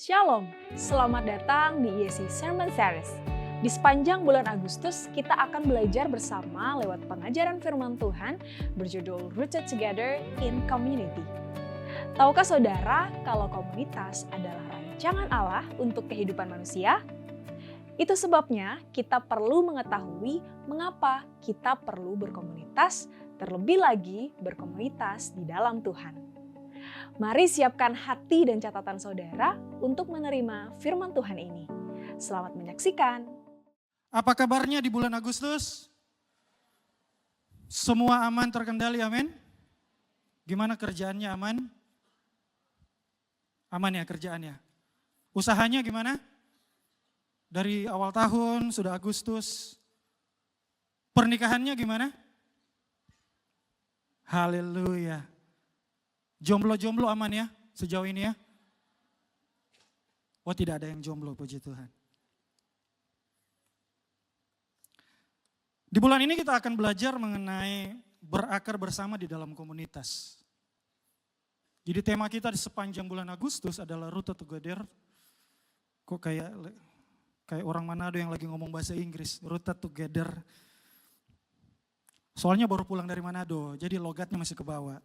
Shalom, selamat datang di ESC Sermon Series. Di sepanjang bulan Agustus, kita akan belajar bersama lewat pengajaran firman Tuhan berjudul Rooted Together in Community. Tahukah saudara kalau komunitas adalah rancangan Allah untuk kehidupan manusia? Itu sebabnya kita perlu mengetahui mengapa kita perlu berkomunitas, terlebih lagi berkomunitas di dalam Tuhan. Mari siapkan hati dan catatan saudara untuk menerima firman Tuhan ini. Selamat menyaksikan. Apa kabarnya di bulan Agustus? Semua aman terkendali, amin? Gimana kerjaannya, aman? Aman ya kerjaannya? Usahanya gimana? Dari awal tahun, sudah Agustus. Pernikahannya gimana? Haleluya. Jomblo-jomblo aman ya sejauh ini ya? Oh tidak ada yang jomblo, puji Tuhan. Di bulan ini kita akan belajar mengenai berakar bersama di dalam komunitas. Jadi tema kita di sepanjang bulan Agustus adalah Rooted Together. Kok kayak orang Manado yang lagi ngomong bahasa Inggris, Rooted Together. Soalnya baru pulang dari Manado, jadi logatnya masih ke bawah.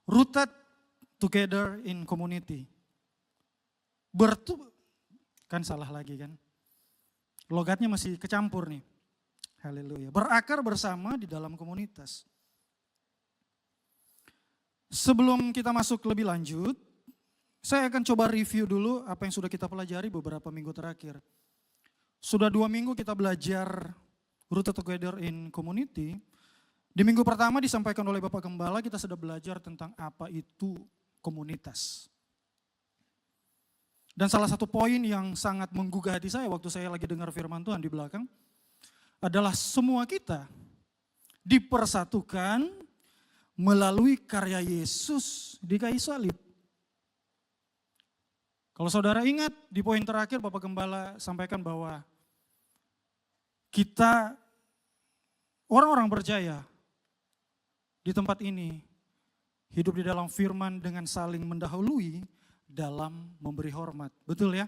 Rooted together in community. Kan salah lagi kan. Logatnya masih kecampur nih. Haleluya. Berakar bersama di dalam komunitas. Sebelum kita masuk lebih lanjut, saya akan coba review dulu apa yang sudah kita pelajari beberapa minggu terakhir. Sudah 2 minggu kita belajar Rooted together in community. Di minggu pertama disampaikan oleh Bapak Gembala, kita sudah belajar tentang apa itu komunitas. Dan salah satu poin yang sangat menggugah hati saya waktu saya lagi dengar firman Tuhan di belakang, adalah semua kita dipersatukan melalui karya Yesus di kayu salib. Kalau saudara ingat di poin terakhir Bapak Gembala sampaikan bahwa kita orang-orang percaya di tempat ini hidup di dalam firman dengan saling mendahului dalam memberi hormat. Betul ya?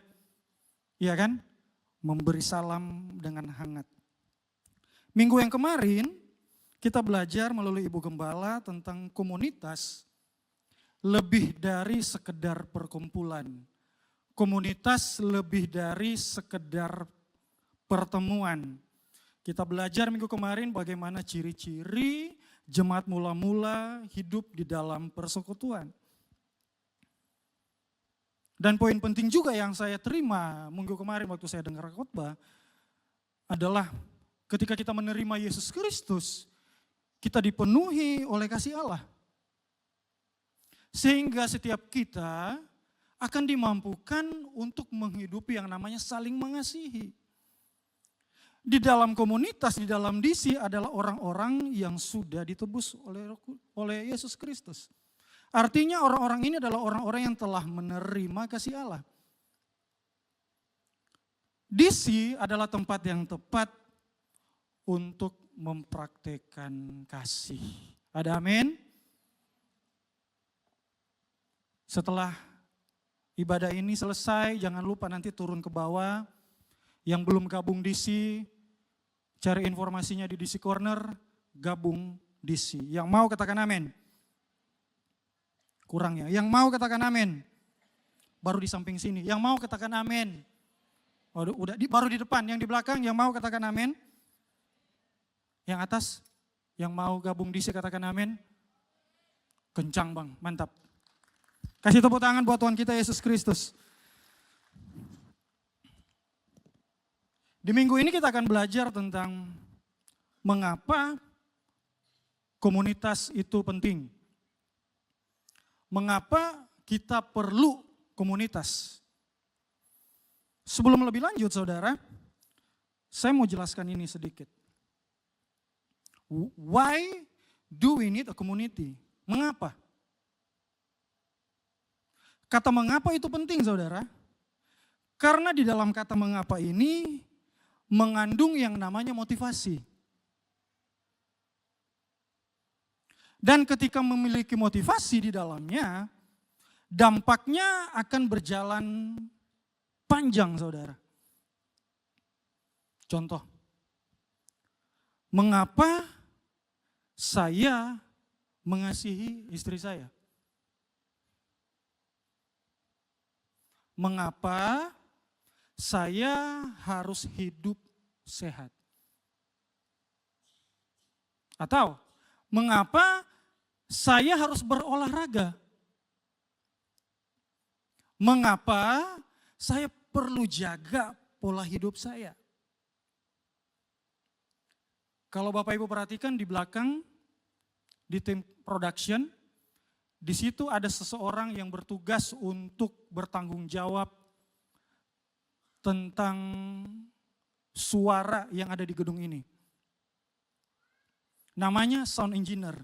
Iya kan? Memberi salam dengan hangat. Minggu yang kemarin kita belajar melalui Ibu Gembala tentang komunitas lebih dari sekedar perkumpulan. Komunitas lebih dari sekedar pertemuan. Kita belajar minggu kemarin bagaimana ciri-ciri jemaat mula-mula hidup di dalam persekutuan. Dan poin penting juga yang saya terima minggu kemarin waktu saya dengar khotbah adalah ketika kita menerima Yesus Kristus, kita dipenuhi oleh kasih Allah. Sehingga setiap kita akan dimampukan untuk menghidupi yang namanya saling mengasihi. Di dalam komunitas, di dalam DC adalah orang-orang yang sudah ditebus oleh Yesus Kristus. Artinya orang-orang ini adalah orang-orang yang telah menerima kasih Allah. DC adalah tempat yang tepat untuk mempraktekkan kasih. Ada amin? Setelah ibadah ini selesai, jangan lupa nanti turun ke bawah. Yang belum gabung DC, cari informasinya di DC Corner, gabung DC. Yang mau katakan amin. Kurang ya. Yang mau katakan amin. Baru di samping sini. Yang mau katakan amin. Oh, baru di depan. Yang di belakang, yang mau katakan amin. Yang atas, yang mau gabung DC katakan amin. Kencang bang, mantap. Kasih tepuk tangan buat Tuhan kita Yesus Kristus. Di minggu ini kita akan belajar tentang mengapa komunitas itu penting. Mengapa kita perlu komunitas. Sebelum lebih lanjut saudara, saya mau jelaskan ini sedikit. Why do we need a community? Mengapa? Kata mengapa itu penting saudara. Karena di dalam kata mengapa ini mengandung yang namanya motivasi. Dan ketika memiliki motivasi di dalamnya, dampaknya akan berjalan panjang, saudara. Contoh, mengapa saya mengasihi istri saya? Mengapa saya harus hidup sehat? Atau mengapa saya harus berolahraga? Mengapa saya perlu jaga pola hidup saya? Kalau Bapak Ibu perhatikan di belakang, di tim production, di situ ada seseorang yang bertugas untuk bertanggung jawab tentang suara yang ada di gedung ini. Namanya sound engineer.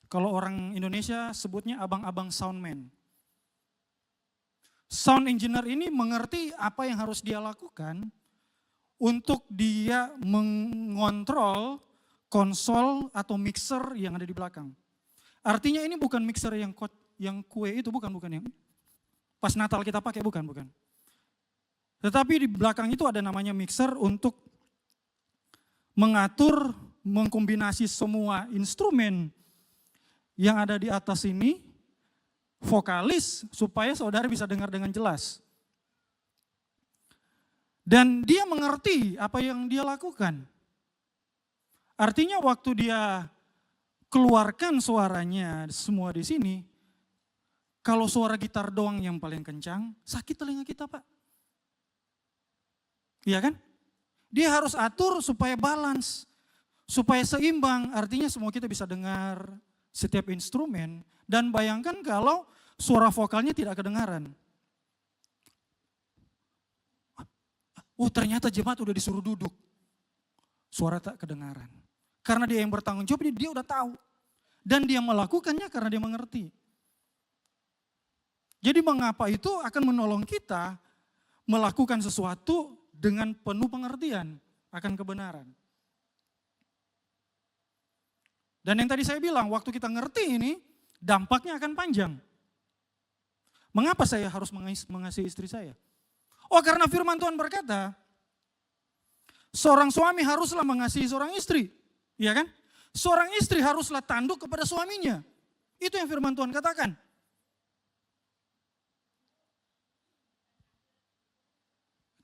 Kalau orang Indonesia sebutnya abang-abang soundman. Sound engineer ini mengerti apa yang harus dia lakukan untuk dia mengontrol konsol atau mixer yang ada di belakang. Artinya ini bukan mixer yang kue itu, bukan yang pas Natal kita pakai, bukan. Tetapi di belakang itu ada namanya mixer untuk mengatur, mengkombinasi semua instrumen yang ada di atas ini, vokalis, supaya saudara bisa dengar dengan jelas. Dan dia mengerti apa yang dia lakukan. Artinya waktu dia keluarkan suaranya semua di sini, kalau suara gitar doang yang paling kencang, sakit telinga kita, Pak. Iya kan? Dia harus atur supaya balance, supaya seimbang, artinya semua kita bisa dengar setiap instrumen. Dan bayangkan kalau suara vokalnya tidak kedengaran. Oh, ternyata jemaat udah disuruh duduk. Suara tak kedengaran. Karena dia yang bertanggung jawab, dia udah tahu. Dan dia melakukannya karena dia mengerti. Jadi mengapa itu akan menolong kita melakukan sesuatu dengan penuh pengertian akan kebenaran. Dan yang tadi saya bilang, waktu kita ngerti ini, dampaknya akan panjang. Mengapa saya harus mengasihi istri saya? Oh, karena firman Tuhan berkata, seorang suami haruslah mengasihi seorang istri. Iya kan? Seorang istri haruslah tunduk kepada suaminya. Itu yang firman Tuhan katakan.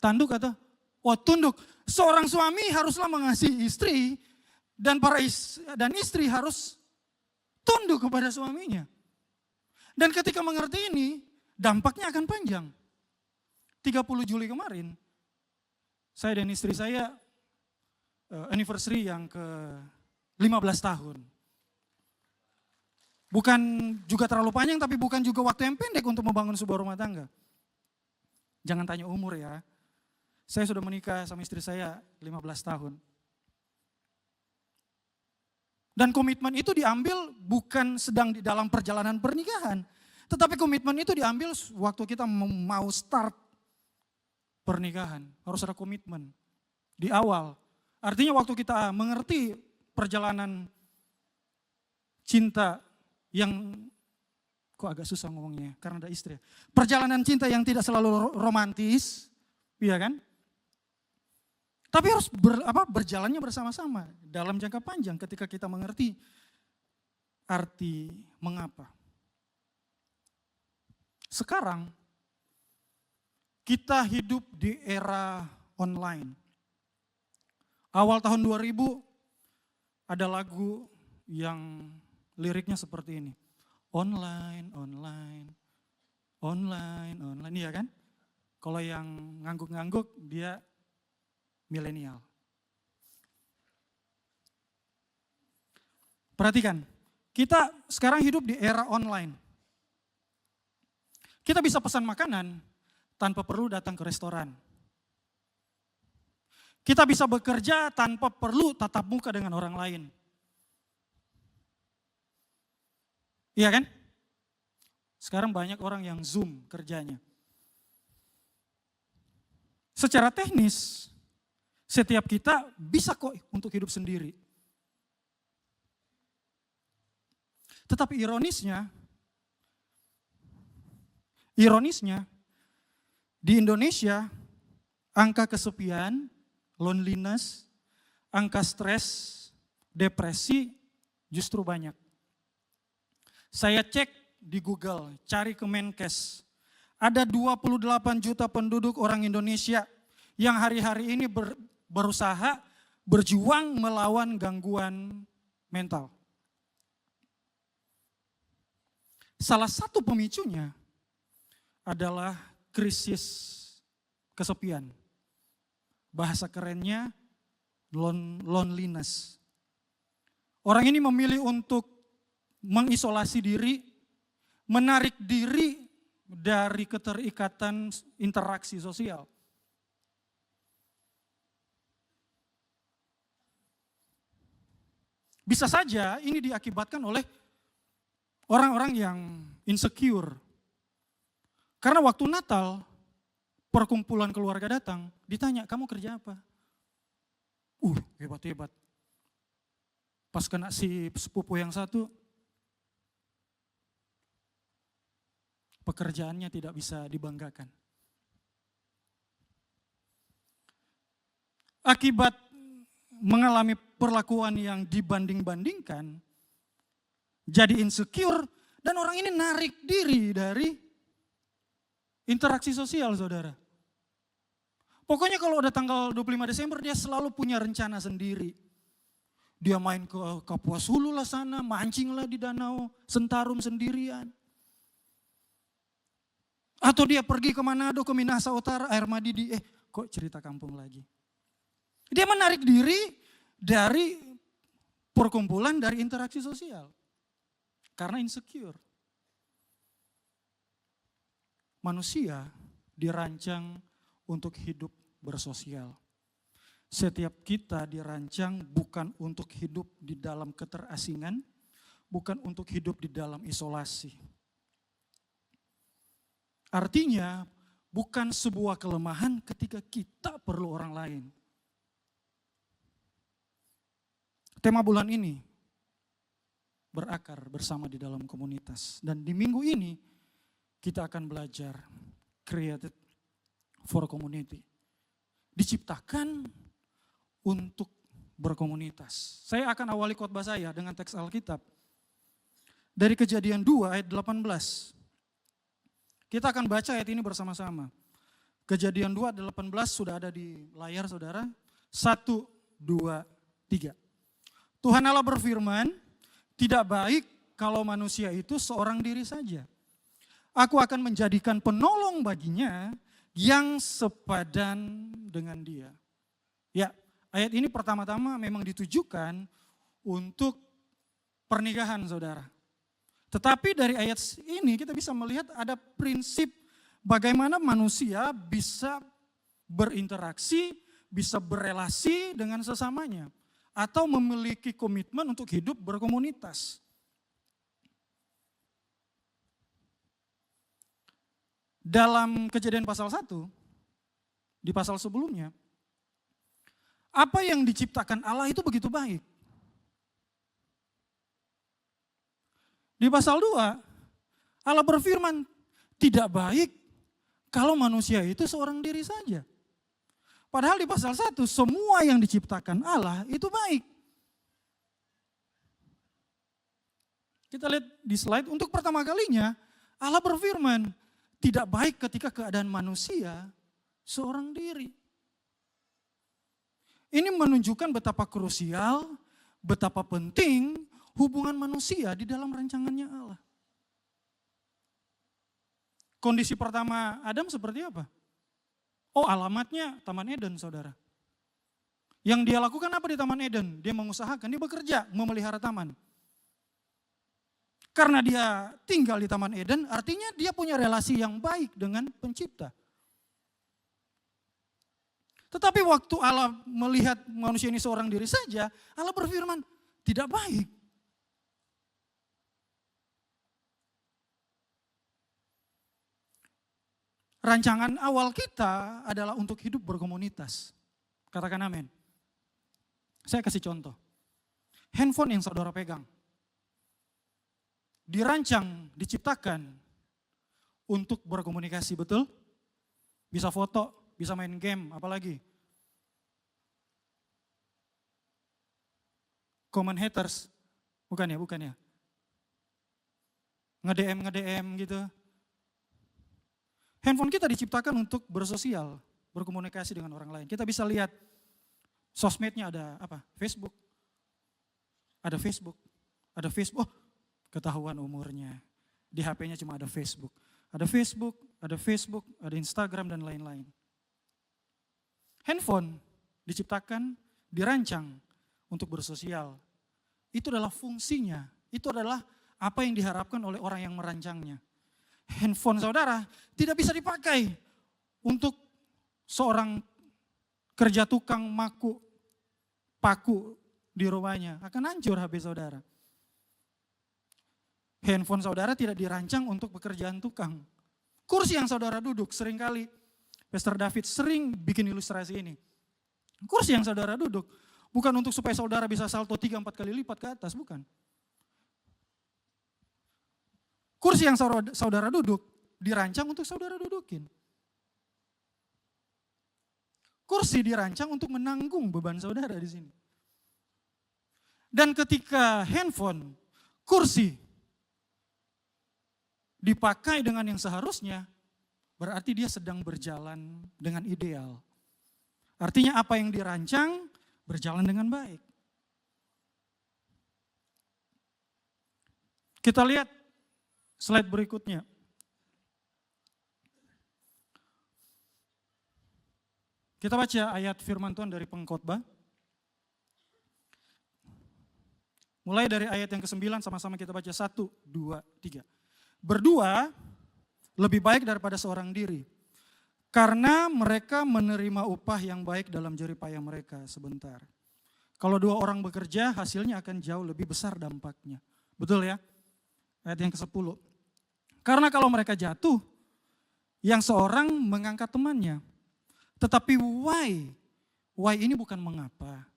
Tunduk atau? Oh, tunduk. Seorang suami haruslah mengasihi istri dan istri harus tunduk kepada suaminya. Dan ketika mengerti ini, dampaknya akan panjang. 30 Juli kemarin, saya dan istri saya anniversary yang ke-15 tahun. Bukan juga terlalu panjang, tapi bukan juga waktu yang pendek untuk membangun sebuah rumah tangga. Jangan tanya umur ya. Saya sudah menikah sama istri saya 15 tahun. Dan komitmen itu diambil bukan sedang di dalam perjalanan pernikahan. Tetapi komitmen itu diambil waktu kita mau start pernikahan. Harus ada komitmen di awal. Artinya waktu kita mengerti perjalanan cinta yang, kok agak susah ngomongnya karena ada istri. Perjalanan cinta yang tidak selalu romantis, iya kan? Tapi harus berjalannya bersama-sama dalam jangka panjang ketika kita mengerti arti mengapa. Sekarang kita hidup di era online. Awal tahun 2000 ada lagu yang liriknya seperti ini. Online, iya kan? Kalau yang ngangguk-ngangguk dia milenial. Perhatikan, kita sekarang hidup di era online. Kita bisa pesan makanan tanpa perlu datang ke restoran. Kita bisa bekerja tanpa perlu tatap muka dengan orang lain. Iya kan? Sekarang banyak orang yang Zoom kerjanya. Secara teknis, setiap kita bisa kok untuk hidup sendiri. Tetapi ironisnya, Ironisnya, di Indonesia angka kesepian, loneliness, angka stres, depresi justru banyak. Saya cek di Google, cari Kemenkes. Ada 28 juta penduduk orang Indonesia yang hari-hari ini berusaha berjuang melawan gangguan mental. Salah satu pemicunya adalah krisis kesepian. Bahasa kerennya loneliness. Orang ini memilih untuk mengisolasi diri, menarik diri dari keterikatan interaksi sosial. Bisa saja ini diakibatkan oleh orang-orang yang insecure. Karena waktu Natal, perkumpulan keluarga datang, ditanya, kamu kerja apa? Hebat-hebat. Pas kena si sepupu yang satu, pekerjaannya tidak bisa dibanggakan. Akibat mengalami perlakuan yang dibanding-bandingkan, jadi insecure, dan orang ini narik diri dari interaksi sosial, saudara. Pokoknya kalau udah tanggal 25 Desember, dia selalu punya rencana sendiri. Dia main ke Kapuas Hulu lah sana, mancing lah di Danau Sentarum sendirian. Atau dia pergi ke Manado, ke Minahasa Utara, air Madidi, kok cerita kampung lagi. Dia menarik diri dari perkumpulan, dari interaksi sosial. Karena insecure. Manusia dirancang untuk hidup bersosial. Setiap kita dirancang bukan untuk hidup di dalam keterasingan, bukan untuk hidup di dalam isolasi. Artinya bukan sebuah kelemahan ketika kita perlu orang lain. Tema bulan ini berakar bersama di dalam komunitas. Dan di minggu ini kita akan belajar created for community. Diciptakan untuk berkomunitas. Saya akan awali khotbah saya dengan teks Alkitab. Dari Kejadian 2 ayat 18. Kita akan baca ayat ini bersama-sama. Kejadian 2 ayat 18 sudah ada di layar saudara. 1, 2, 3. Tuhan Allah berfirman, tidak baik kalau manusia itu seorang diri saja. Aku akan menjadikan penolong baginya yang sepadan dengan dia. Ya, ayat ini pertama-tama memang ditujukan untuk pernikahan saudara. Tetapi dari ayat ini kita bisa melihat ada prinsip bagaimana manusia bisa berinteraksi, bisa berelasi dengan sesamanya. Atau memiliki komitmen untuk hidup berkomunitas. Dalam Kejadian pasal 1, di pasal sebelumnya, apa yang diciptakan Allah itu begitu baik. Di pasal 2, Allah berfirman, tidak baik kalau manusia itu seorang diri saja. Padahal di pasal 1, semua yang diciptakan Allah itu baik. Kita lihat di slide, untuk pertama kalinya Allah berfirman, tidak baik ketika keadaan manusia seorang diri. Ini menunjukkan betapa krusial, betapa penting hubungan manusia di dalam rancangannya Allah. Kondisi pertama Adam seperti apa? Alamatnya Taman Eden, saudara. Yang dia lakukan apa di Taman Eden? Dia mengusahakan, dia bekerja, memelihara taman. Karena dia tinggal di Taman Eden, artinya dia punya relasi yang baik dengan pencipta. Tetapi waktu Allah melihat manusia ini seorang diri saja, Allah berfirman, tidak baik. Rancangan awal kita adalah untuk hidup berkomunitas. Katakan amin. Saya kasih contoh. Handphone yang saudara pegang. Dirancang, diciptakan untuk berkomunikasi, betul? Bisa foto, bisa main game, apalagi. Common haters, bukan ya. Nge-DM gitu. Handphone kita diciptakan untuk bersosial, berkomunikasi dengan orang lain. Kita bisa lihat sosmednya ada apa? Facebook. Ada Facebook. Oh, ketahuan umurnya. Di HP-nya cuma ada Facebook. Ada Instagram dan lain-lain. Handphone diciptakan, dirancang untuk bersosial. Itu adalah fungsinya. Itu adalah apa yang diharapkan oleh orang yang merancangnya. Handphone saudara tidak bisa dipakai untuk seorang kerja tukang paku di rumahnya. Akan hancur HP saudara. Handphone saudara tidak dirancang untuk pekerjaan tukang. Kursi yang saudara duduk seringkali, Pastor David sering bikin ilustrasi ini. Kursi yang saudara duduk bukan untuk supaya saudara bisa salto 3-4 kali lipat ke atas, bukan. Kursi yang saudara duduk dirancang untuk saudara dudukin. Kursi dirancang untuk menanggung beban saudara di sini. Dan ketika handphone, kursi dipakai dengan yang seharusnya, berarti dia sedang berjalan dengan ideal. Artinya apa yang dirancang berjalan dengan baik. Kita lihat slide berikutnya. Kita baca ayat firman Tuhan dari Pengkhotbah. Mulai dari ayat yang ke-9 sama-sama kita baca 1, 2, 3. Berdua lebih baik daripada seorang diri. Karena mereka menerima upah yang baik dalam jerih payah mereka sebentar. Kalau 2 orang bekerja hasilnya akan jauh lebih besar dampaknya. Betul ya? Ayat yang ke-10. Karena kalau mereka jatuh, yang seorang mengangkat temannya. Tetapi why ini bukan mengapa.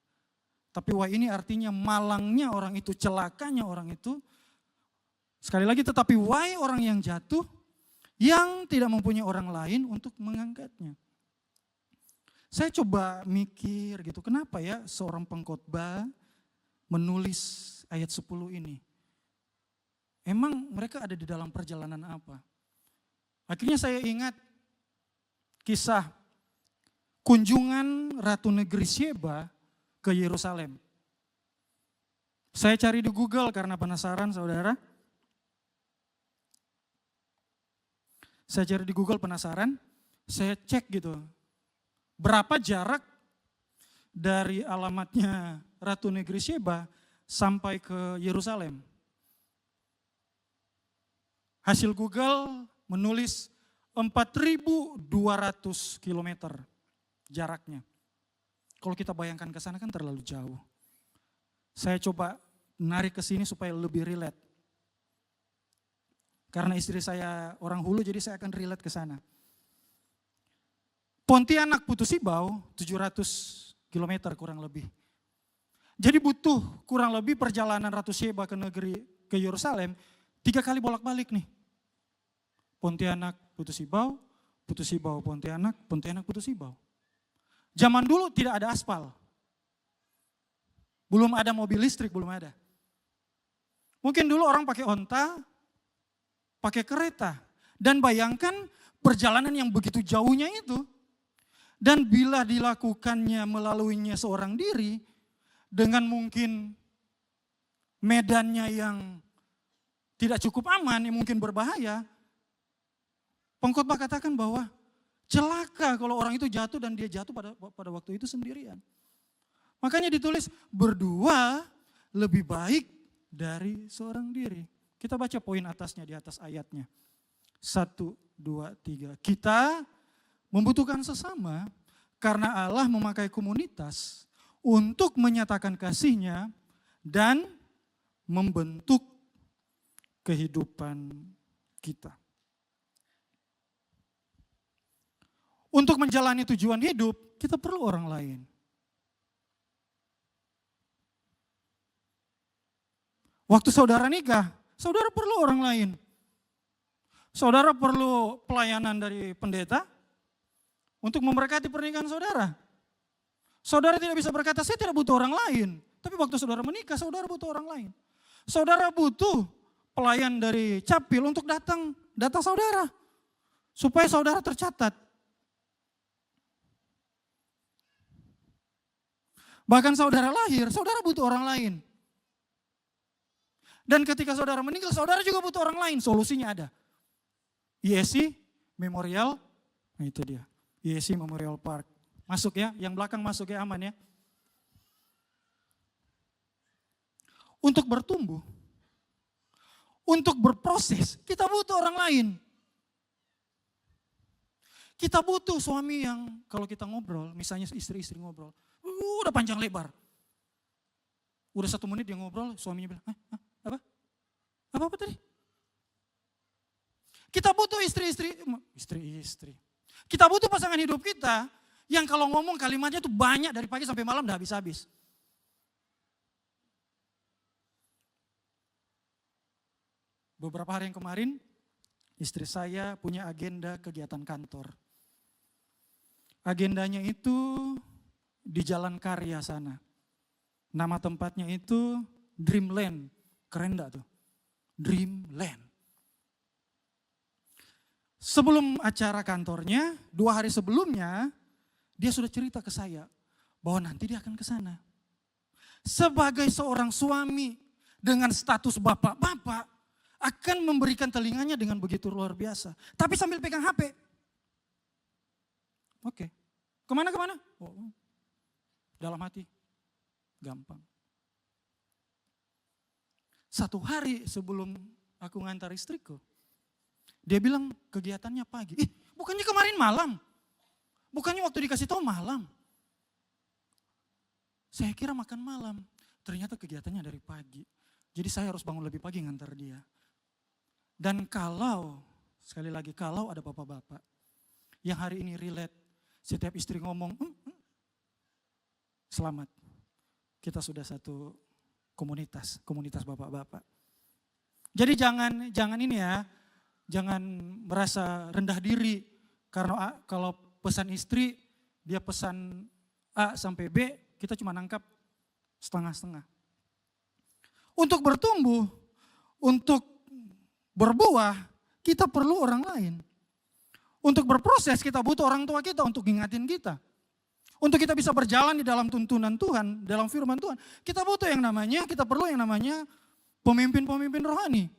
Tapi why ini artinya malangnya orang itu, celakanya orang itu. Sekali lagi tetapi why orang yang jatuh yang tidak mempunyai orang lain untuk mengangkatnya. Saya coba mikir gitu, kenapa ya seorang pengkhotbah menulis ayat 10 ini. Emang mereka ada di dalam perjalanan apa? Akhirnya saya ingat kisah kunjungan Ratu Negeri Sheba ke Yerusalem. Saya cari di Google karena penasaran saudara. Saya cari di Google penasaran, saya cek gitu. Berapa jarak dari alamatnya Ratu Negeri Sheba sampai ke Yerusalem. Hasil Google menulis 4.200 km jaraknya. Kalau kita bayangkan ke sana kan terlalu jauh. Saya coba narik ke sini supaya lebih relate. Karena istri saya orang Hulu jadi saya akan relate ke sana. Pontianak Putus Ibau 700 km kurang lebih. Jadi butuh kurang lebih perjalanan Ratu Sheba ke Yerusalem 3 kali bolak-balik nih. Pontianak Putus Ibau, Pontianak, Putus Ibau. Zaman dulu tidak ada aspal. Belum ada mobil listrik, belum ada. Mungkin dulu orang pakai onta, pakai kereta. Dan bayangkan perjalanan yang begitu jauhnya itu. Dan bila dilakukannya melaluinya seorang diri, dengan mungkin medannya yang tidak cukup aman, yang mungkin berbahaya, pengkhotbah katakan bahwa celaka kalau orang itu jatuh dan dia jatuh pada waktu itu sendirian. Makanya ditulis berdua lebih baik dari seorang diri. Kita baca poin atasnya di atas ayatnya. 1, 2, 3. Kita membutuhkan sesama karena Allah memakai komunitas untuk menyatakan kasih-Nya dan membentuk kehidupan kita. Untuk menjalani tujuan hidup, kita perlu orang lain. Waktu saudara nikah, saudara perlu orang lain. Saudara perlu pelayanan dari pendeta untuk memberkati pernikahan saudara. Saudara tidak bisa berkata, saya tidak butuh orang lain. Tapi waktu saudara menikah, saudara butuh orang lain. Saudara butuh pelayan dari Capil untuk datang saudara. Supaya saudara tercatat. Bahkan saudara lahir, saudara butuh orang lain. Dan ketika saudara meninggal, saudara juga butuh orang lain. Solusinya ada. ISC Memorial, nah itu dia. ISC Memorial Park. Masuk ya, yang belakang masuk ya, aman ya. Untuk bertumbuh, untuk berproses, kita butuh orang lain. Kita butuh suami yang kalau kita ngobrol, misalnya istri-istri ngobrol, udah panjang lebar. Udah 1 menit dia ngobrol, suaminya bilang, apa? Apa tadi? Kita butuh istri-istri. Kita butuh pasangan hidup kita yang kalau ngomong kalimatnya itu banyak dari pagi sampai malam udah habis-habis. Beberapa hari yang kemarin, istri saya punya agenda kegiatan kantor. Agendanya itu di Jalan Karya sana. Nama tempatnya itu Dreamland. Keren enggak tuh? Dreamland. Sebelum acara kantornya, 2 hari sebelumnya, dia sudah cerita ke saya bahwa nanti dia akan ke sana. Sebagai seorang suami dengan status bapak-bapak, akan memberikan telinganya dengan begitu luar biasa. Tapi sambil pegang HP. Oke. Kemana? Oh, dalam hati. Gampang. 1 hari sebelum aku ngantar istriku, dia bilang kegiatannya pagi. Bukannya kemarin malam? Bukannya waktu dikasih tahu malam? Saya kira makan malam. Ternyata kegiatannya dari pagi. Jadi saya harus bangun lebih pagi ngantar dia. Dan kalau, sekali lagi kalau ada bapak-bapak yang hari ini relate, setiap istri ngomong, selamat. Kita sudah satu komunitas bapak-bapak. Jadi jangan ini ya, jangan merasa rendah diri karena kalau pesan istri dia pesan A sampai B, kita cuma nangkap setengah-setengah. Untuk bertumbuh, untuk berbuah, kita perlu orang lain. Untuk berproses kita butuh orang tua kita untuk ngingatin kita. Untuk kita bisa berjalan di dalam tuntunan Tuhan, dalam firman Tuhan, kita perlu yang namanya pemimpin-pemimpin rohani.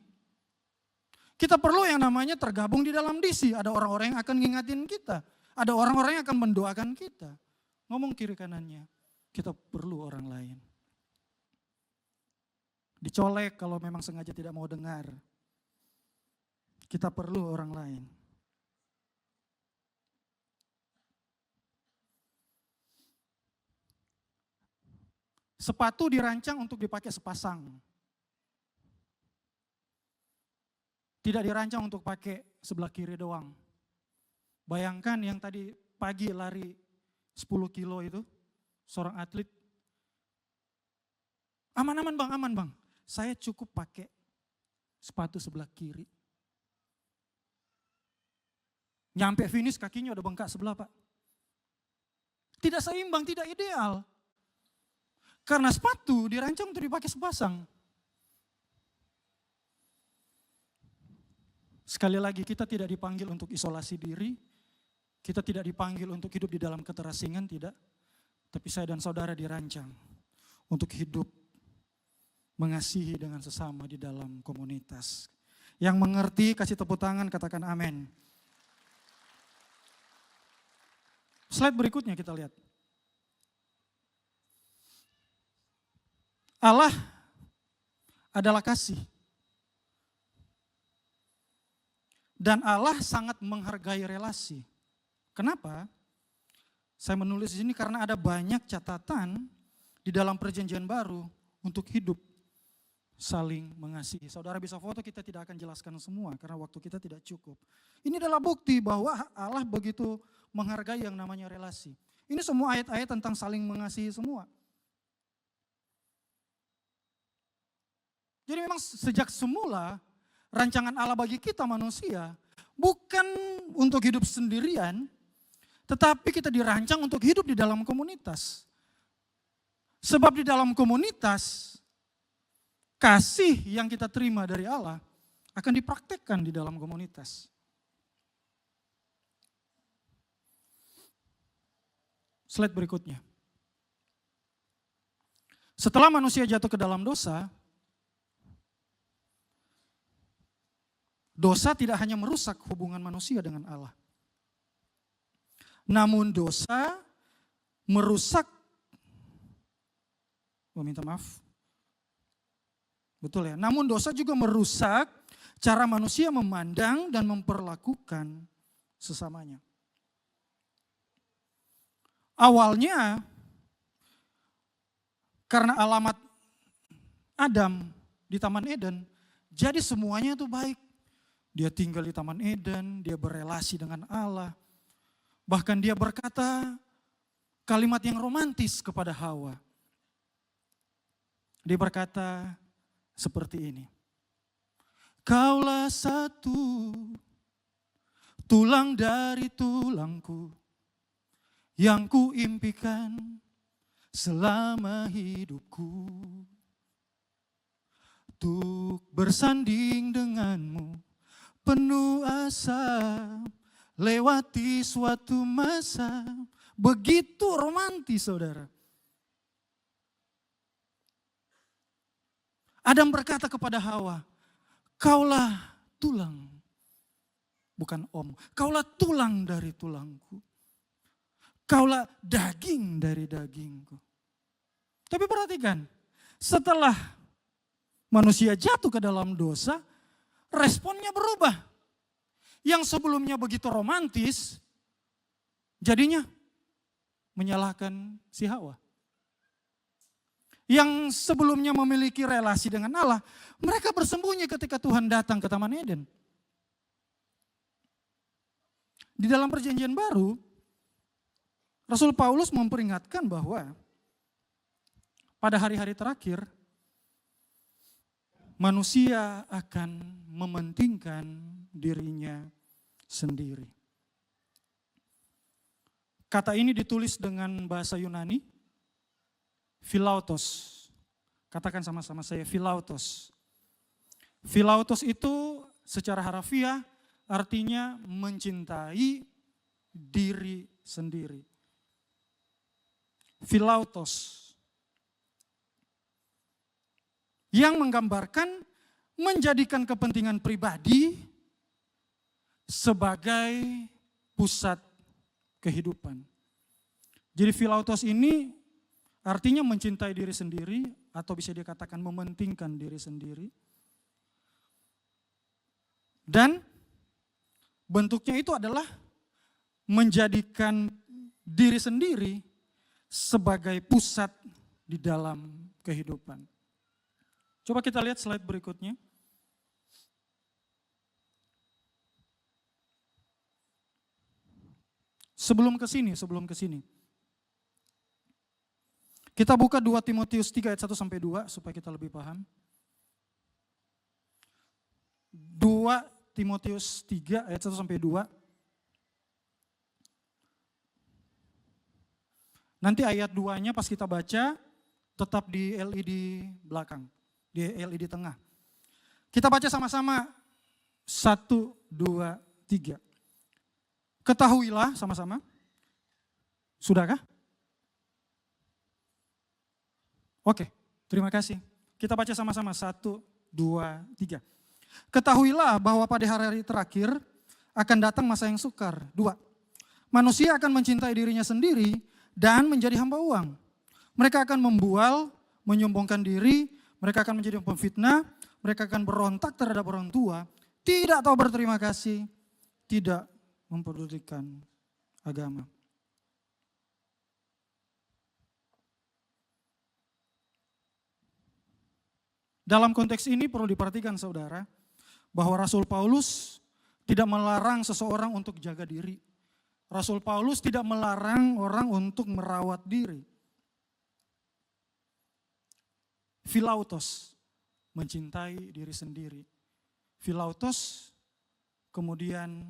Kita perlu yang namanya tergabung di dalam DC. Ada orang-orang yang akan ngingatin kita. Ada orang-orang yang akan mendoakan kita. Ngomong kiri kanannya, kita perlu orang lain. Dicolek kalau memang sengaja tidak mau dengar. Kita perlu orang lain. Sepatu dirancang untuk dipakai sepasang. Tidak dirancang untuk pakai sebelah kiri doang. Bayangkan yang tadi pagi lari 10 kilo itu, seorang atlet. Aman bang. Saya cukup pakai sepatu sebelah kiri. Nyampe finish kakinya udah bengkak sebelah pak. Tidak seimbang, tidak ideal. Karena sepatu dirancang untuk dipakai sepasang. Sekali lagi kita tidak dipanggil untuk isolasi diri. Kita tidak dipanggil untuk hidup di dalam keterasingan, tidak. Tapi saya dan saudara dirancang untuk hidup mengasihi dengan sesama di dalam komunitas. Yang mengerti kasih tepuk tangan, katakan amin. Slide berikutnya kita lihat. Allah adalah kasih. Dan Allah sangat menghargai relasi. Kenapa? Saya menulis di sini karena ada banyak catatan di dalam perjanjian baru untuk hidup saling mengasihi. Saudara bisa foto, kita tidak akan jelaskan semua karena waktu kita tidak cukup. Ini adalah bukti bahwa Allah begitu menghargai yang namanya relasi. Ini semua ayat-ayat tentang saling mengasihi semua. Jadi memang sejak semula rancangan Allah bagi kita manusia bukan untuk hidup sendirian, tetapi kita dirancang untuk hidup di dalam komunitas. Sebab di dalam komunitas, kasih yang kita terima dari Allah akan dipraktekkan di dalam komunitas. Slide berikutnya. Setelah manusia jatuh ke dalam dosa, dosa tidak hanya merusak hubungan manusia dengan Allah. Namun dosa merusak, minta maaf, betul ya. Namun dosa juga merusak cara manusia memandang dan memperlakukan sesamanya. Awalnya karena alamat Adam di Taman Eden, jadi semuanya itu baik. Dia tinggal di Taman Eden, dia berelasi dengan Allah. Bahkan dia berkata kalimat yang romantis kepada Hawa. Dia berkata seperti ini. Kaulah satu tulang dari tulangku yang kuimpikan selama hidupku. Untuk bersanding denganmu penuh asa, lewati suatu masa. Begitu romantis, saudara. Adam berkata kepada Hawa, kaulah tulang, bukan om, kaulah tulang dari tulangku. Kaulah daging dari dagingku. Tapi perhatikan, setelah manusia jatuh ke dalam dosa, responnya berubah. Yang sebelumnya begitu romantis, jadinya menyalahkan si Hawa. Yang sebelumnya memiliki relasi dengan Allah, mereka bersembunyi ketika Tuhan datang ke Taman Eden. Di dalam perjanjian baru, Rasul Paulus memperingatkan bahwa pada hari-hari terakhir, manusia akan mementingkan dirinya sendiri. Kata ini ditulis dengan bahasa Yunani, philautos. Katakan sama-sama saya, philautos. Philautos itu secara harafiah artinya mencintai diri sendiri. Philautos. Yang menggambarkan menjadikan kepentingan pribadi sebagai pusat kehidupan. Jadi philautos ini artinya mencintai diri sendiri atau bisa dikatakan mementingkan diri sendiri. Dan bentuknya itu adalah menjadikan diri sendiri sebagai pusat di dalam kehidupan. Coba kita lihat slide berikutnya. Sebelum ke sini. Kita buka 2 Timotius 3 ayat 1 sampai 2 supaya kita lebih paham. 2 Timotius 3 ayat 1 sampai 2. Nanti ayat 2-nya pas kita baca tetap di LED belakang, di LED tengah. Kita baca sama-sama 1, 2, 3. Ketahuilah sama-sama. Sudahkah? Oke, terima kasih. Kita baca sama-sama 1, 2, 3. Ketahuilah bahwa pada hari-hari terakhir akan datang masa yang sukar. 2. Manusia akan mencintai dirinya sendiri dan menjadi hamba uang. Mereka akan membual, menyombongkan diri, mereka akan menjadi pemfitnah, mereka akan berontak terhadap orang tua, tidak tahu berterima kasih, tidak mempedulikan agama. Dalam konteks ini perlu diperhatikan saudara, bahwa Rasul Paulus tidak melarang seseorang untuk jaga diri. Rasul Paulus tidak melarang orang untuk merawat diri. Philautos, mencintai diri sendiri. Philautos kemudian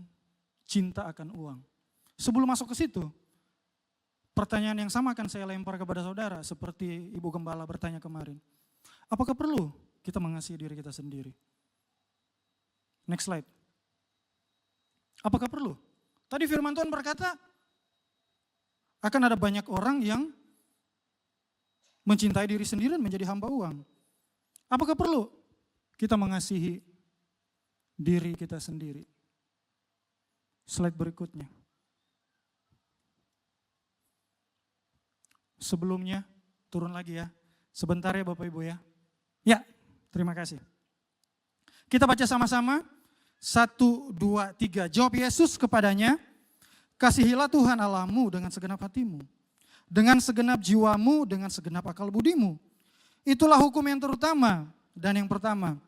cinta akan uang. Sebelum masuk ke situ, pertanyaan yang sama akan saya lempar kepada saudara seperti Ibu Gembala bertanya kemarin. Apakah perlu kita mengasihi diri kita sendiri? Next slide. Apakah perlu? Tadi firman Tuhan berkata, akan ada banyak orang yang mencintai diri sendiri dan menjadi hamba uang. Apakah perlu kita mengasihi diri kita sendiri? Slide berikutnya. Sebelumnya, turun lagi ya. Sebentar ya Bapak Ibu ya. Ya, terima kasih. Kita baca sama-sama. 1, 2, 3. Jawab Yesus kepadanya, kasihilah Tuhan Allahmu dengan segenap hatimu, dengan segenap jiwamu, dengan segenap akal budimu. Itulah hukum yang terutama dan yang pertama.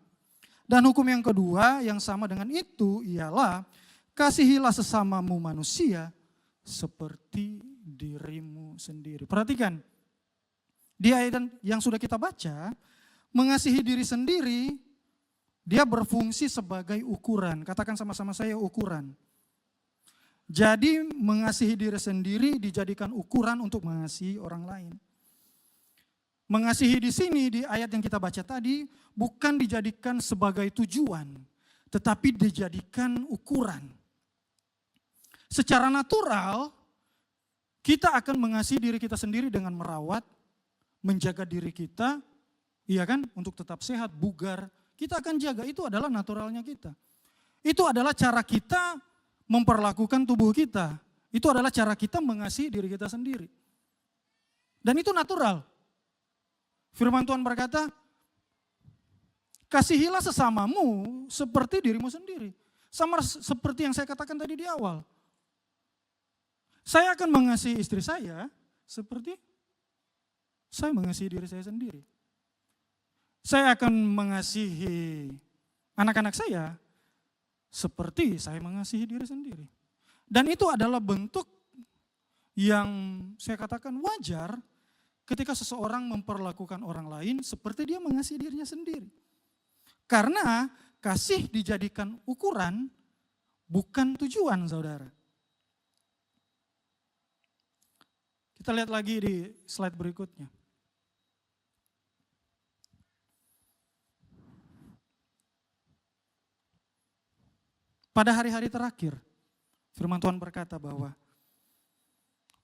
Dan hukum yang kedua yang sama dengan itu ialah kasihilah sesamamu manusia seperti dirimu sendiri. Perhatikan, di ayat yang sudah kita baca, mengasihi diri sendiri, dia berfungsi sebagai ukuran. Katakan sama-sama saya, ukuran. Jadi mengasihi diri sendiri dijadikan ukuran untuk mengasihi orang lain. Mengasihi di sini di ayat yang kita baca tadi bukan dijadikan sebagai tujuan, tetapi dijadikan ukuran. Secara natural kita akan mengasihi diri kita sendiri dengan merawat, menjaga diri kita, iya kan, untuk tetap sehat, bugar. Kita akan jaga, itu adalah naturalnya kita. Itu adalah cara kita memperlakukan tubuh kita. Itu adalah cara kita mengasihi diri kita sendiri. Dan itu natural. Firman Tuhan berkata, kasihilah sesamamu seperti dirimu sendiri. Sama seperti yang saya katakan tadi di awal. Saya akan mengasihi istri saya seperti saya mengasihi diri saya sendiri. Saya akan mengasihi anak-anak saya seperti saya mengasihi diri sendiri. Dan itu adalah bentuk yang saya katakan wajar ketika seseorang memperlakukan orang lain seperti dia mengasihi dirinya sendiri. Karena kasih dijadikan ukuran, bukan tujuan, saudara. Kita lihat lagi di slide berikutnya. Pada hari-hari terakhir, firman Tuhan berkata bahwa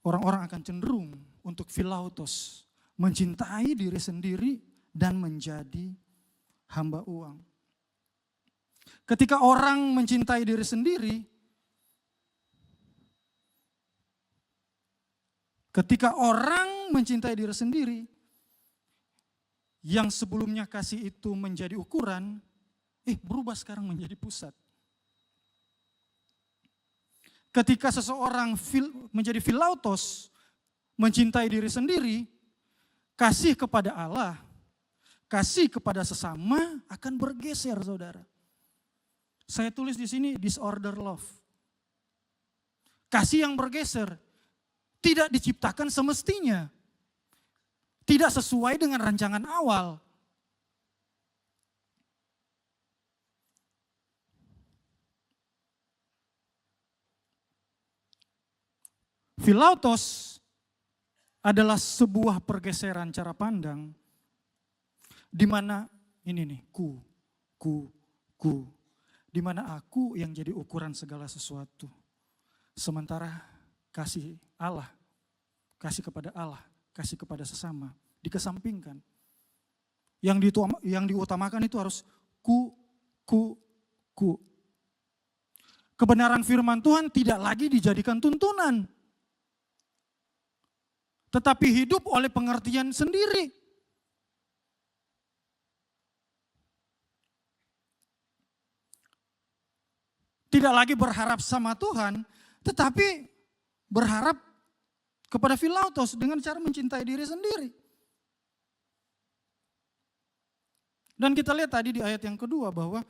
orang-orang akan cenderung untuk philautos, mencintai diri sendiri dan menjadi hamba uang. Ketika orang mencintai diri sendiri, yang sebelumnya kasih itu menjadi ukuran, berubah sekarang menjadi pusat. Ketika seseorang menjadi philautos, mencintai diri sendiri, kasih kepada Allah, kasih kepada sesama akan bergeser, saudara. Saya tulis di sini disorder love. Kasih yang bergeser, tidak diciptakan semestinya. Tidak sesuai dengan rancangan awal. Philautos adalah sebuah pergeseran cara pandang di mana ini nih, ku, di mana aku yang jadi ukuran segala sesuatu. Sementara kasih Allah, kasih kepada Allah, kasih kepada sesama dikesampingkan. Yang diutamakan itu harus ku. Kebenaran firman Tuhan tidak lagi dijadikan tuntunan, tetapi hidup oleh pengertian sendiri. Tidak lagi berharap sama Tuhan, tetapi berharap kepada philautos dengan cara mencintai diri sendiri. Dan kita lihat tadi di ayat yang kedua bahwa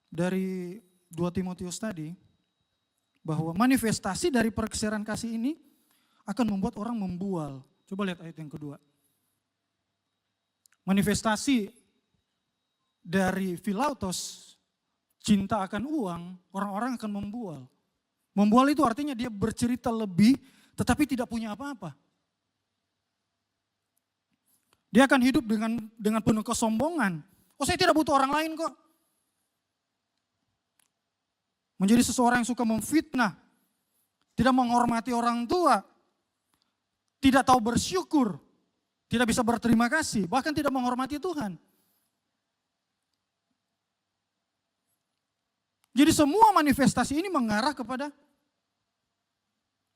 dari 2 Timotius tadi, bahwa manifestasi dari pergeseran kasih ini akan membuat orang membual. Coba lihat ayat yang kedua. Manifestasi dari philautos, cinta akan uang, orang-orang akan membual. Membual itu artinya dia bercerita lebih tetapi tidak punya apa-apa. Dia akan hidup dengan penuh kesombongan. Oh, saya tidak butuh orang lain kok. Menjadi seseorang yang suka memfitnah, tidak menghormati orang tua, tidak tahu bersyukur, tidak bisa berterima kasih, bahkan tidak menghormati Tuhan. Jadi semua manifestasi ini mengarah kepada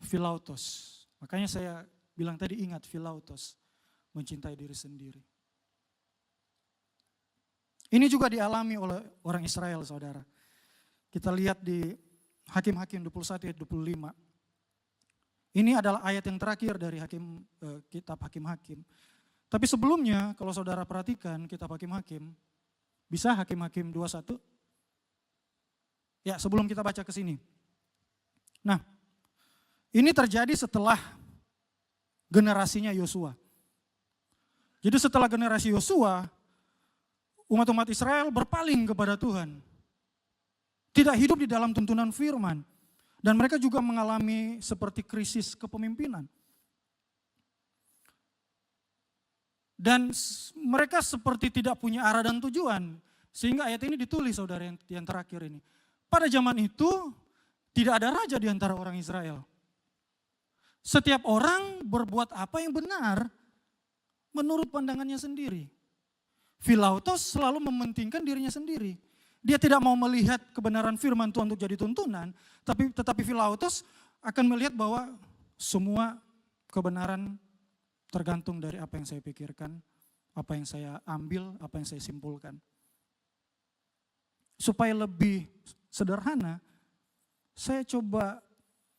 philautos. Makanya saya bilang tadi, ingat philautos, mencintai diri sendiri. Ini juga dialami oleh orang Israel, saudara. Kita lihat di Hakim-Hakim 21 ayat 25. Ini adalah ayat yang terakhir dari kitab Hakim-Hakim. Tapi sebelumnya kalau saudara perhatikan kitab Hakim-Hakim, bisa Hakim-Hakim 21? Ya, sebelum kita baca ke sini. Nah, ini terjadi setelah generasinya Yosua. Jadi setelah generasi Yosua, umat-umat Israel berpaling kepada Tuhan. Tidak hidup di dalam tuntunan firman. Dan mereka juga mengalami seperti krisis kepemimpinan. Dan mereka seperti tidak punya arah dan tujuan. Sehingga ayat ini ditulis, saudara, yang terakhir ini. Pada zaman itu tidak ada raja di antara orang Israel. Setiap orang berbuat apa yang benar menurut pandangannya sendiri. Philautos selalu mementingkan dirinya sendiri. Dia tidak mau melihat kebenaran firman Tuhan untuk jadi tuntunan, tetapi Philautos akan melihat bahwa semua kebenaran tergantung dari apa yang saya pikirkan, apa yang saya ambil, apa yang saya simpulkan. Supaya lebih sederhana, saya coba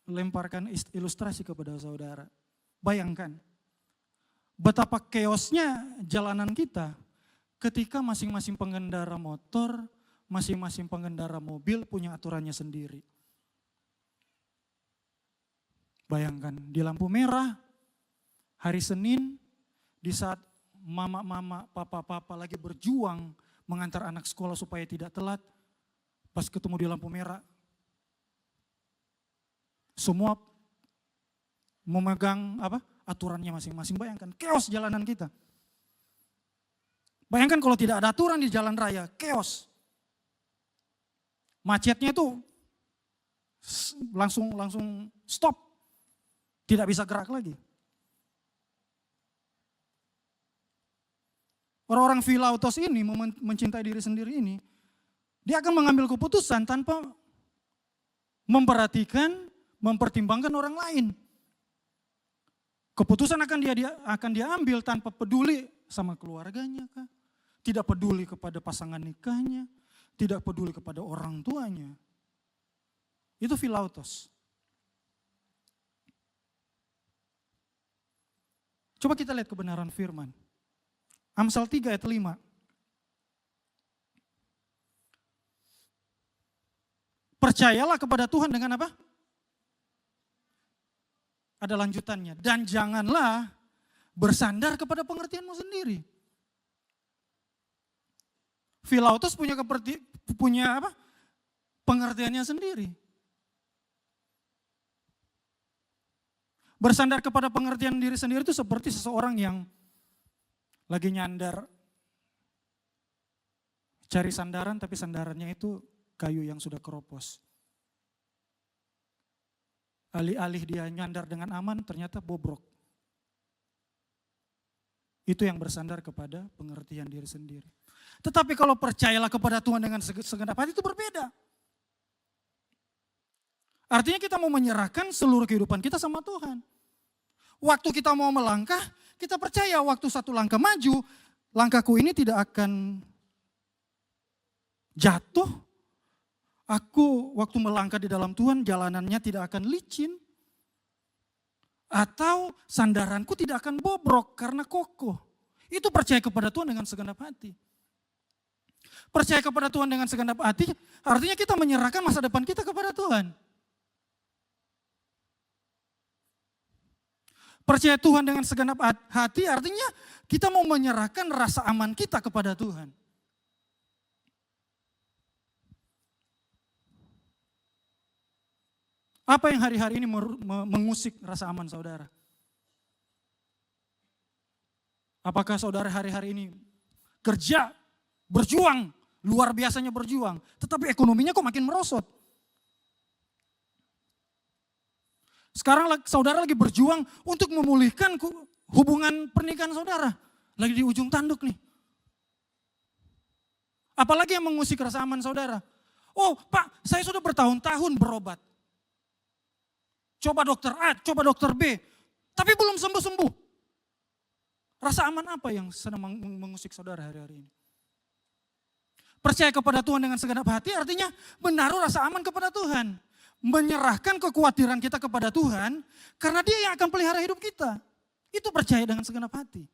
lemparkan ilustrasi kepada saudara. Bayangkan, betapa chaosnya jalanan kita ketika masing-masing pengendara motor, masing-masing pengendara mobil punya aturannya sendiri. Bayangkan, di lampu merah, hari Senin, di saat mama-mama, papa-papa lagi berjuang mengantar anak sekolah supaya tidak telat, pas ketemu di lampu merah, semua memegang aturannya masing-masing. Bayangkan, chaos jalanan kita. Bayangkan kalau tidak ada aturan di jalan raya, chaos. Macetnya itu langsung stop. Tidak bisa gerak lagi. Orang-orang Philautos ini mencintai diri sendiri ini, dia akan mengambil keputusan tanpa mempertimbangkan orang lain. Keputusan akan dia ambil tanpa peduli sama keluarganya kah? Tidak peduli kepada pasangan nikahnya, tidak peduli kepada orang tuanya. Itu Philautos. Coba kita lihat kebenaran firman. Amsal 3 ayat 5. Percayalah kepada Tuhan dengan apa? Ada lanjutannya. Dan janganlah bersandar kepada pengertianmu sendiri. Philautos punya pengertiannya sendiri. Bersandar kepada pengertian diri sendiri itu seperti seseorang yang lagi nyandar, cari sandaran tapi sandarannya itu kayu yang sudah keropos. Alih-alih dia nyandar dengan aman ternyata bobrok. Itu yang bersandar kepada pengertian diri sendiri. Tetapi kalau percayalah kepada Tuhan dengan segenap hati itu berbeda. Artinya kita mau menyerahkan seluruh kehidupan kita sama Tuhan. Waktu kita mau melangkah, kita percaya waktu satu langkah maju, langkahku ini tidak akan jatuh. Aku waktu melangkah di dalam Tuhan, jalanannya tidak akan licin. Atau sandaranku tidak akan bobrok karena kokoh. Itu percaya kepada Tuhan dengan segenap hati. Percaya kepada Tuhan dengan segenap hati, artinya kita menyerahkan masa depan kita kepada Tuhan. Percaya Tuhan dengan segenap hati artinya kita mau menyerahkan rasa aman kita kepada Tuhan. Apa yang hari-hari ini mengusik rasa aman saudara? Apakah saudara hari-hari ini kerja, berjuang, luar biasanya berjuang, tetapi ekonominya kok makin merosot? Sekarang saudara lagi berjuang untuk memulihkan hubungan pernikahan saudara. Lagi di ujung tanduk nih. Apalagi yang mengusik rasa aman saudara? Oh Pak, saya sudah bertahun-tahun berobat. Coba dokter A, coba dokter B, tapi belum sembuh-sembuh. Rasa aman apa yang sedang mengusik saudara hari-hari ini? Percaya kepada Tuhan dengan segenap hati artinya menaruh rasa aman kepada Tuhan. Menyerahkan kekhawatiran kita kepada Tuhan karena Dia yang akan pelihara hidup kita. Itu percaya dengan segenap hati.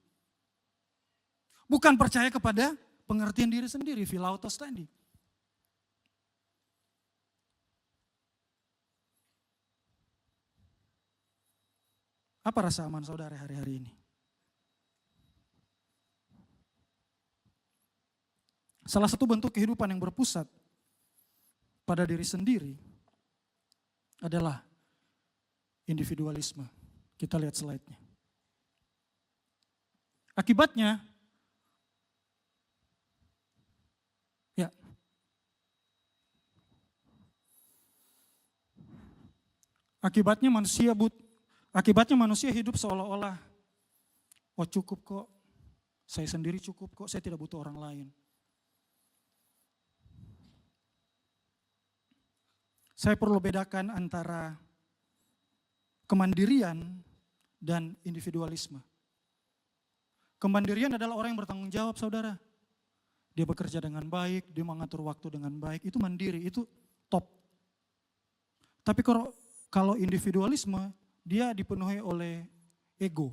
Bukan percaya kepada pengertian diri sendiri, philautos tadi. Apa rasa aman saudara hari-hari ini? Salah satu bentuk kehidupan yang berpusat pada diri sendiri adalah individualisme. Kita lihat slide-nya. Akibatnya, Akibatnya manusia hidup seolah-olah, oh cukup kok, saya sendiri cukup kok, saya tidak butuh orang lain. Saya perlu bedakan antara kemandirian dan individualisme. Kemandirian adalah orang yang bertanggung jawab saudara. Dia bekerja dengan baik, dia mengatur waktu dengan baik, itu mandiri, itu top. Tapi kalau individualisme, dia dipenuhi oleh ego.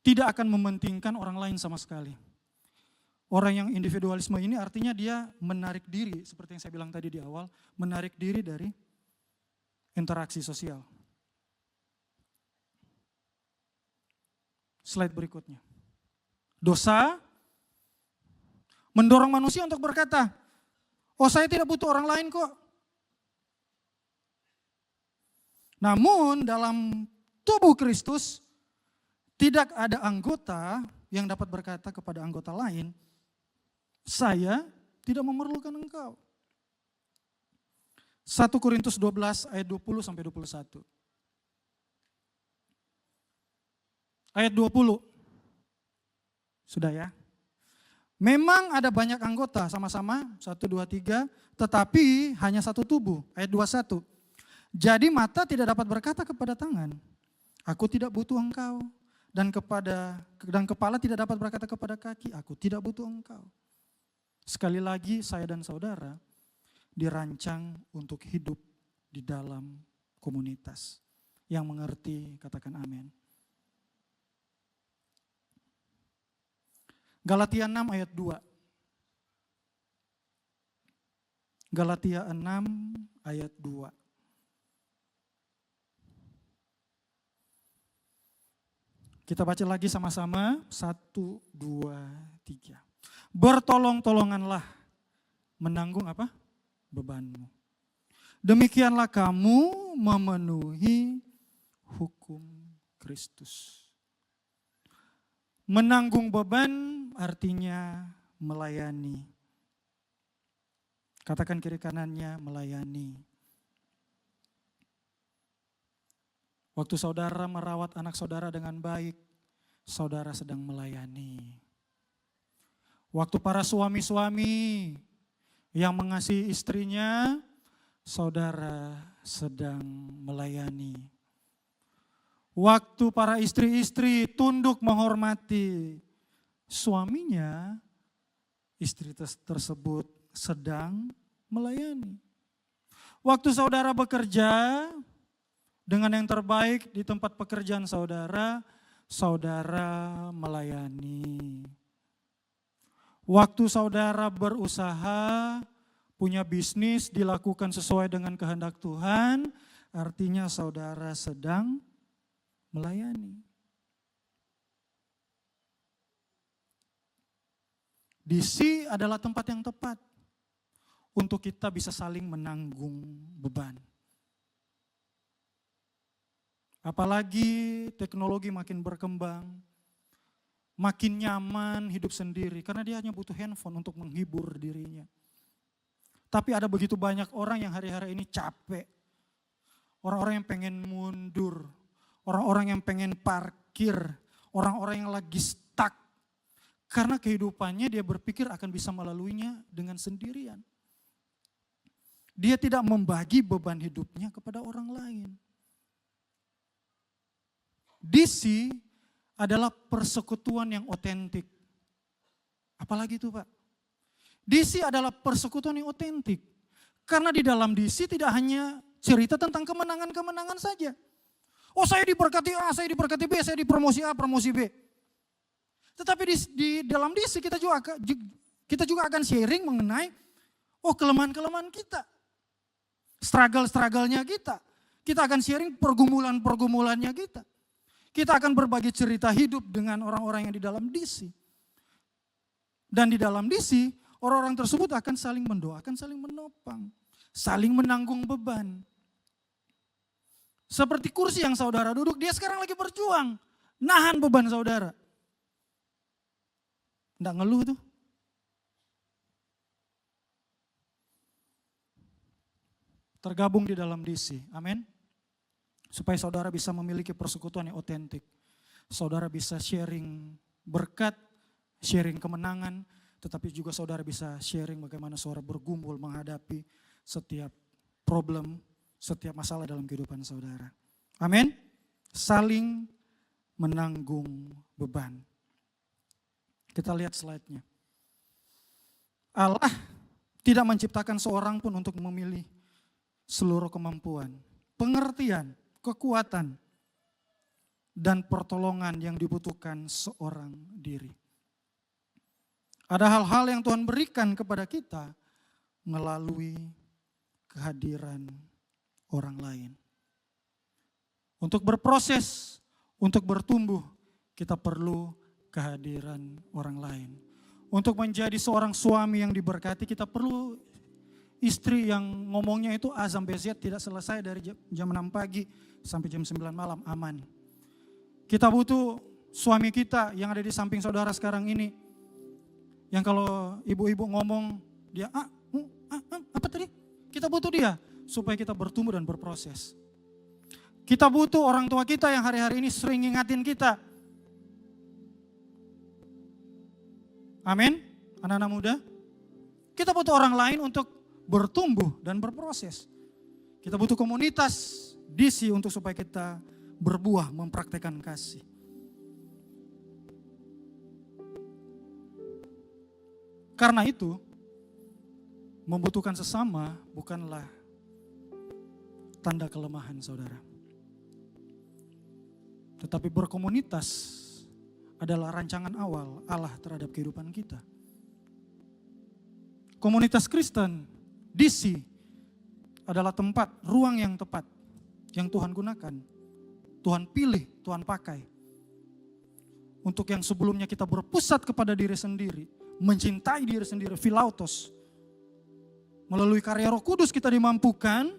Tidak akan mementingkan orang lain sama sekali. Orang yang individualisme ini artinya dia menarik diri, seperti yang saya bilang tadi di awal, menarik diri dari interaksi sosial. Slide berikutnya. Dosa mendorong manusia untuk berkata, oh saya tidak butuh orang lain kok. Namun dalam tubuh Kristus tidak ada anggota yang dapat berkata kepada anggota lain, saya tidak memerlukan engkau. 1 Korintus 12 ayat 20 sampai 21. Ayat 20. Sudah ya. Memang ada banyak anggota sama-sama 1, 2, 3, tetapi hanya satu tubuh. Ayat 21. Jadi mata tidak dapat berkata kepada tangan, aku tidak butuh engkau. Dan kepala tidak dapat berkata kepada kaki, aku tidak butuh engkau. Sekali lagi saya dan saudara dirancang untuk hidup di dalam komunitas. Yang mengerti katakan amin. Galatia 6 ayat 2. Galatia 6 ayat 2. Kita baca lagi sama-sama, 1, 2, 3. Bertolong-tolonganlah menanggung apa? Bebanmu. Demikianlah kamu memenuhi hukum Kristus. Menanggung beban artinya melayani. Katakan kiri kanannya, melayani. Waktu saudara merawat anak saudara dengan baik, saudara sedang melayani. Waktu para suami-suami yang mengasihi istrinya, saudara sedang melayani. Waktu para istri-istri tunduk menghormati suaminya, istri tersebut sedang melayani. Waktu saudara bekerja dengan yang terbaik di tempat pekerjaan saudara, saudara melayani. Waktu saudara berusaha, punya bisnis dilakukan sesuai dengan kehendak Tuhan, artinya saudara sedang melayani. DC adalah tempat yang tepat untuk kita bisa saling menanggung beban. Apalagi teknologi makin berkembang, makin nyaman hidup sendiri karena dia hanya butuh handphone untuk menghibur dirinya. Tapi ada begitu banyak orang yang hari-hari ini capek. Orang-orang yang pengen mundur, orang-orang yang pengen parkir, orang-orang yang lagi stuck. Karena kehidupannya dia berpikir akan bisa melaluinya dengan sendirian. Dia tidak membagi beban hidupnya kepada orang lain. DC adalah persekutuan yang otentik. Apalagi itu Pak? DC adalah persekutuan yang otentik. Karena di dalam DC tidak hanya cerita tentang kemenangan-kemenangan saja. Oh saya diberkati A, saya diberkati B, saya dipromosi A, promosi B. Tetapi di dalam DC kita juga akan sharing mengenai kelemahan-kelemahan kita. Struggle-struggle-nya kita. Kita akan sharing pergumulan-pergumulannya kita. Kita akan berbagi cerita hidup dengan orang-orang yang di dalam DC. Dan di dalam DC, orang-orang tersebut akan saling mendoakan, saling menopang, saling menanggung beban. Seperti kursi yang saudara duduk, dia sekarang lagi berjuang, nahan beban saudara. Nggak ngeluh tuh. Tergabung di dalam DC, amin. Supaya saudara bisa memiliki persekutuan yang otentik. Saudara bisa sharing berkat, sharing kemenangan, tetapi juga saudara bisa sharing bagaimana saudara bergumul menghadapi setiap problem, setiap masalah dalam kehidupan saudara. Amin. Saling menanggung beban. Kita lihat slide-nya. Allah tidak menciptakan seorang pun untuk memilih seluruh kemampuan, pengertian, kekuatan, dan pertolongan yang dibutuhkan seorang diri. Ada hal-hal yang Tuhan berikan kepada kita melalui kehadiran orang lain. Untuk berproses, untuk bertumbuh, kita perlu kehadiran orang lain. Untuk menjadi seorang suami yang diberkati, kita perlu istri yang ngomongnya itu A sampai Z tidak selesai dari jam 6 pagi sampai jam 9 malam, aman. Kita butuh suami kita yang ada di samping saudara sekarang ini. Yang kalau ibu-ibu ngomong, dia apa tadi? Kita butuh dia supaya kita bertumbuh dan berproses. Kita butuh orang tua kita yang hari-hari ini sering ngingatin kita. Amin, anak-anak muda. Kita butuh orang lain untuk bertumbuh dan berproses. Kita butuh komunitas DC untuk supaya kita berbuah mempraktekkan kasih. Karena itu, membutuhkan sesama bukanlah tanda kelemahan saudara. Tetapi berkomunitas adalah rancangan awal Allah terhadap kehidupan kita. Komunitas Kristen, DC, adalah tempat, ruang yang tepat yang Tuhan gunakan. Tuhan pilih, Tuhan pakai. Untuk yang sebelumnya kita berpusat kepada diri sendiri, mencintai diri sendiri, philautos. Melalui karya Roh Kudus kita dimampukan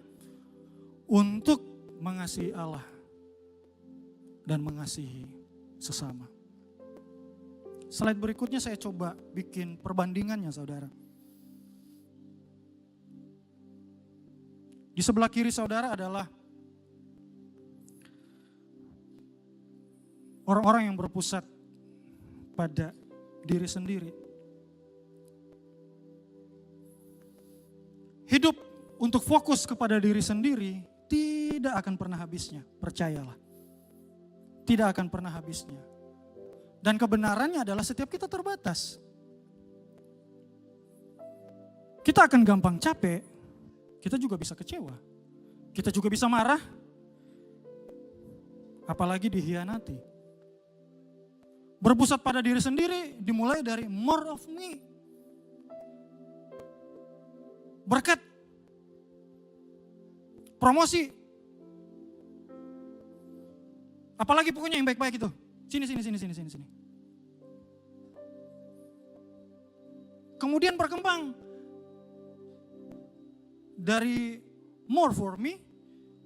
untuk mengasihi Allah dan mengasihi sesama. Slide berikutnya saya coba bikin perbandingannya saudara. Di sebelah kiri saudara adalah orang-orang yang berpusat pada diri sendiri. Hidup untuk fokus kepada diri sendiri tidak akan pernah habisnya, percayalah. Tidak akan pernah habisnya. Dan kebenarannya adalah setiap kita terbatas. Kita akan gampang capek, kita juga bisa kecewa. Kita juga bisa marah, apalagi dihianati. Berpusat pada diri sendiri dimulai dari more of me. Berkat, promosi, apalagi pokoknya yang baik-baik itu. Sini. Kemudian berkembang dari more for me,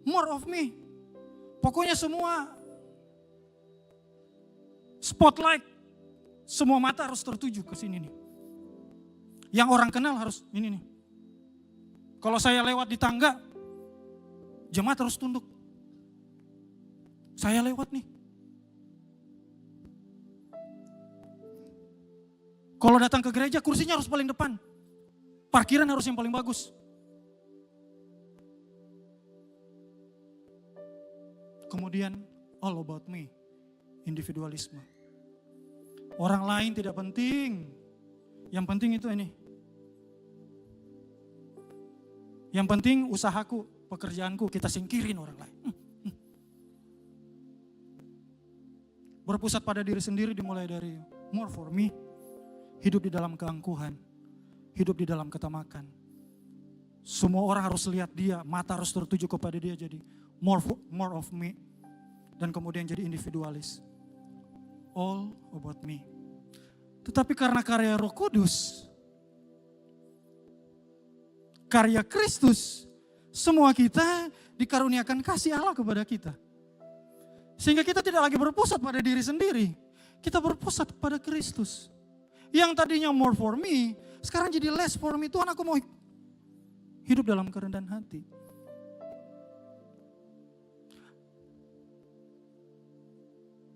more of me. Pokoknya semua spotlight, semua mata harus tertuju ke sini nih. Yang orang kenal harus ini nih. Kalau saya lewat di tangga, jemaat harus tunduk. Saya lewat nih. Kalau datang ke gereja, kursinya harus paling depan. Parkiran harus yang paling bagus. Kemudian, all about me. Individualisme. Orang lain tidak penting. Yang penting itu ini. Yang penting usahaku, pekerjaanku, kita singkirin orang lain. Berpusat pada diri sendiri dimulai dari more for me. Hidup di dalam keangkuhan. Hidup di dalam ketamakan. Semua orang harus lihat dia, mata harus tertuju kepada dia, jadi more of me. Dan kemudian jadi individualis. All about me. Tetapi karena karya Roh Kudus, karya Kristus, semua kita dikaruniakan kasih Allah kepada kita. Sehingga kita tidak lagi berpusat pada diri sendiri. Kita berpusat pada Kristus. Yang tadinya more for me, sekarang jadi less for me. Tuhan, aku mau hidup dalam kerendahan hati.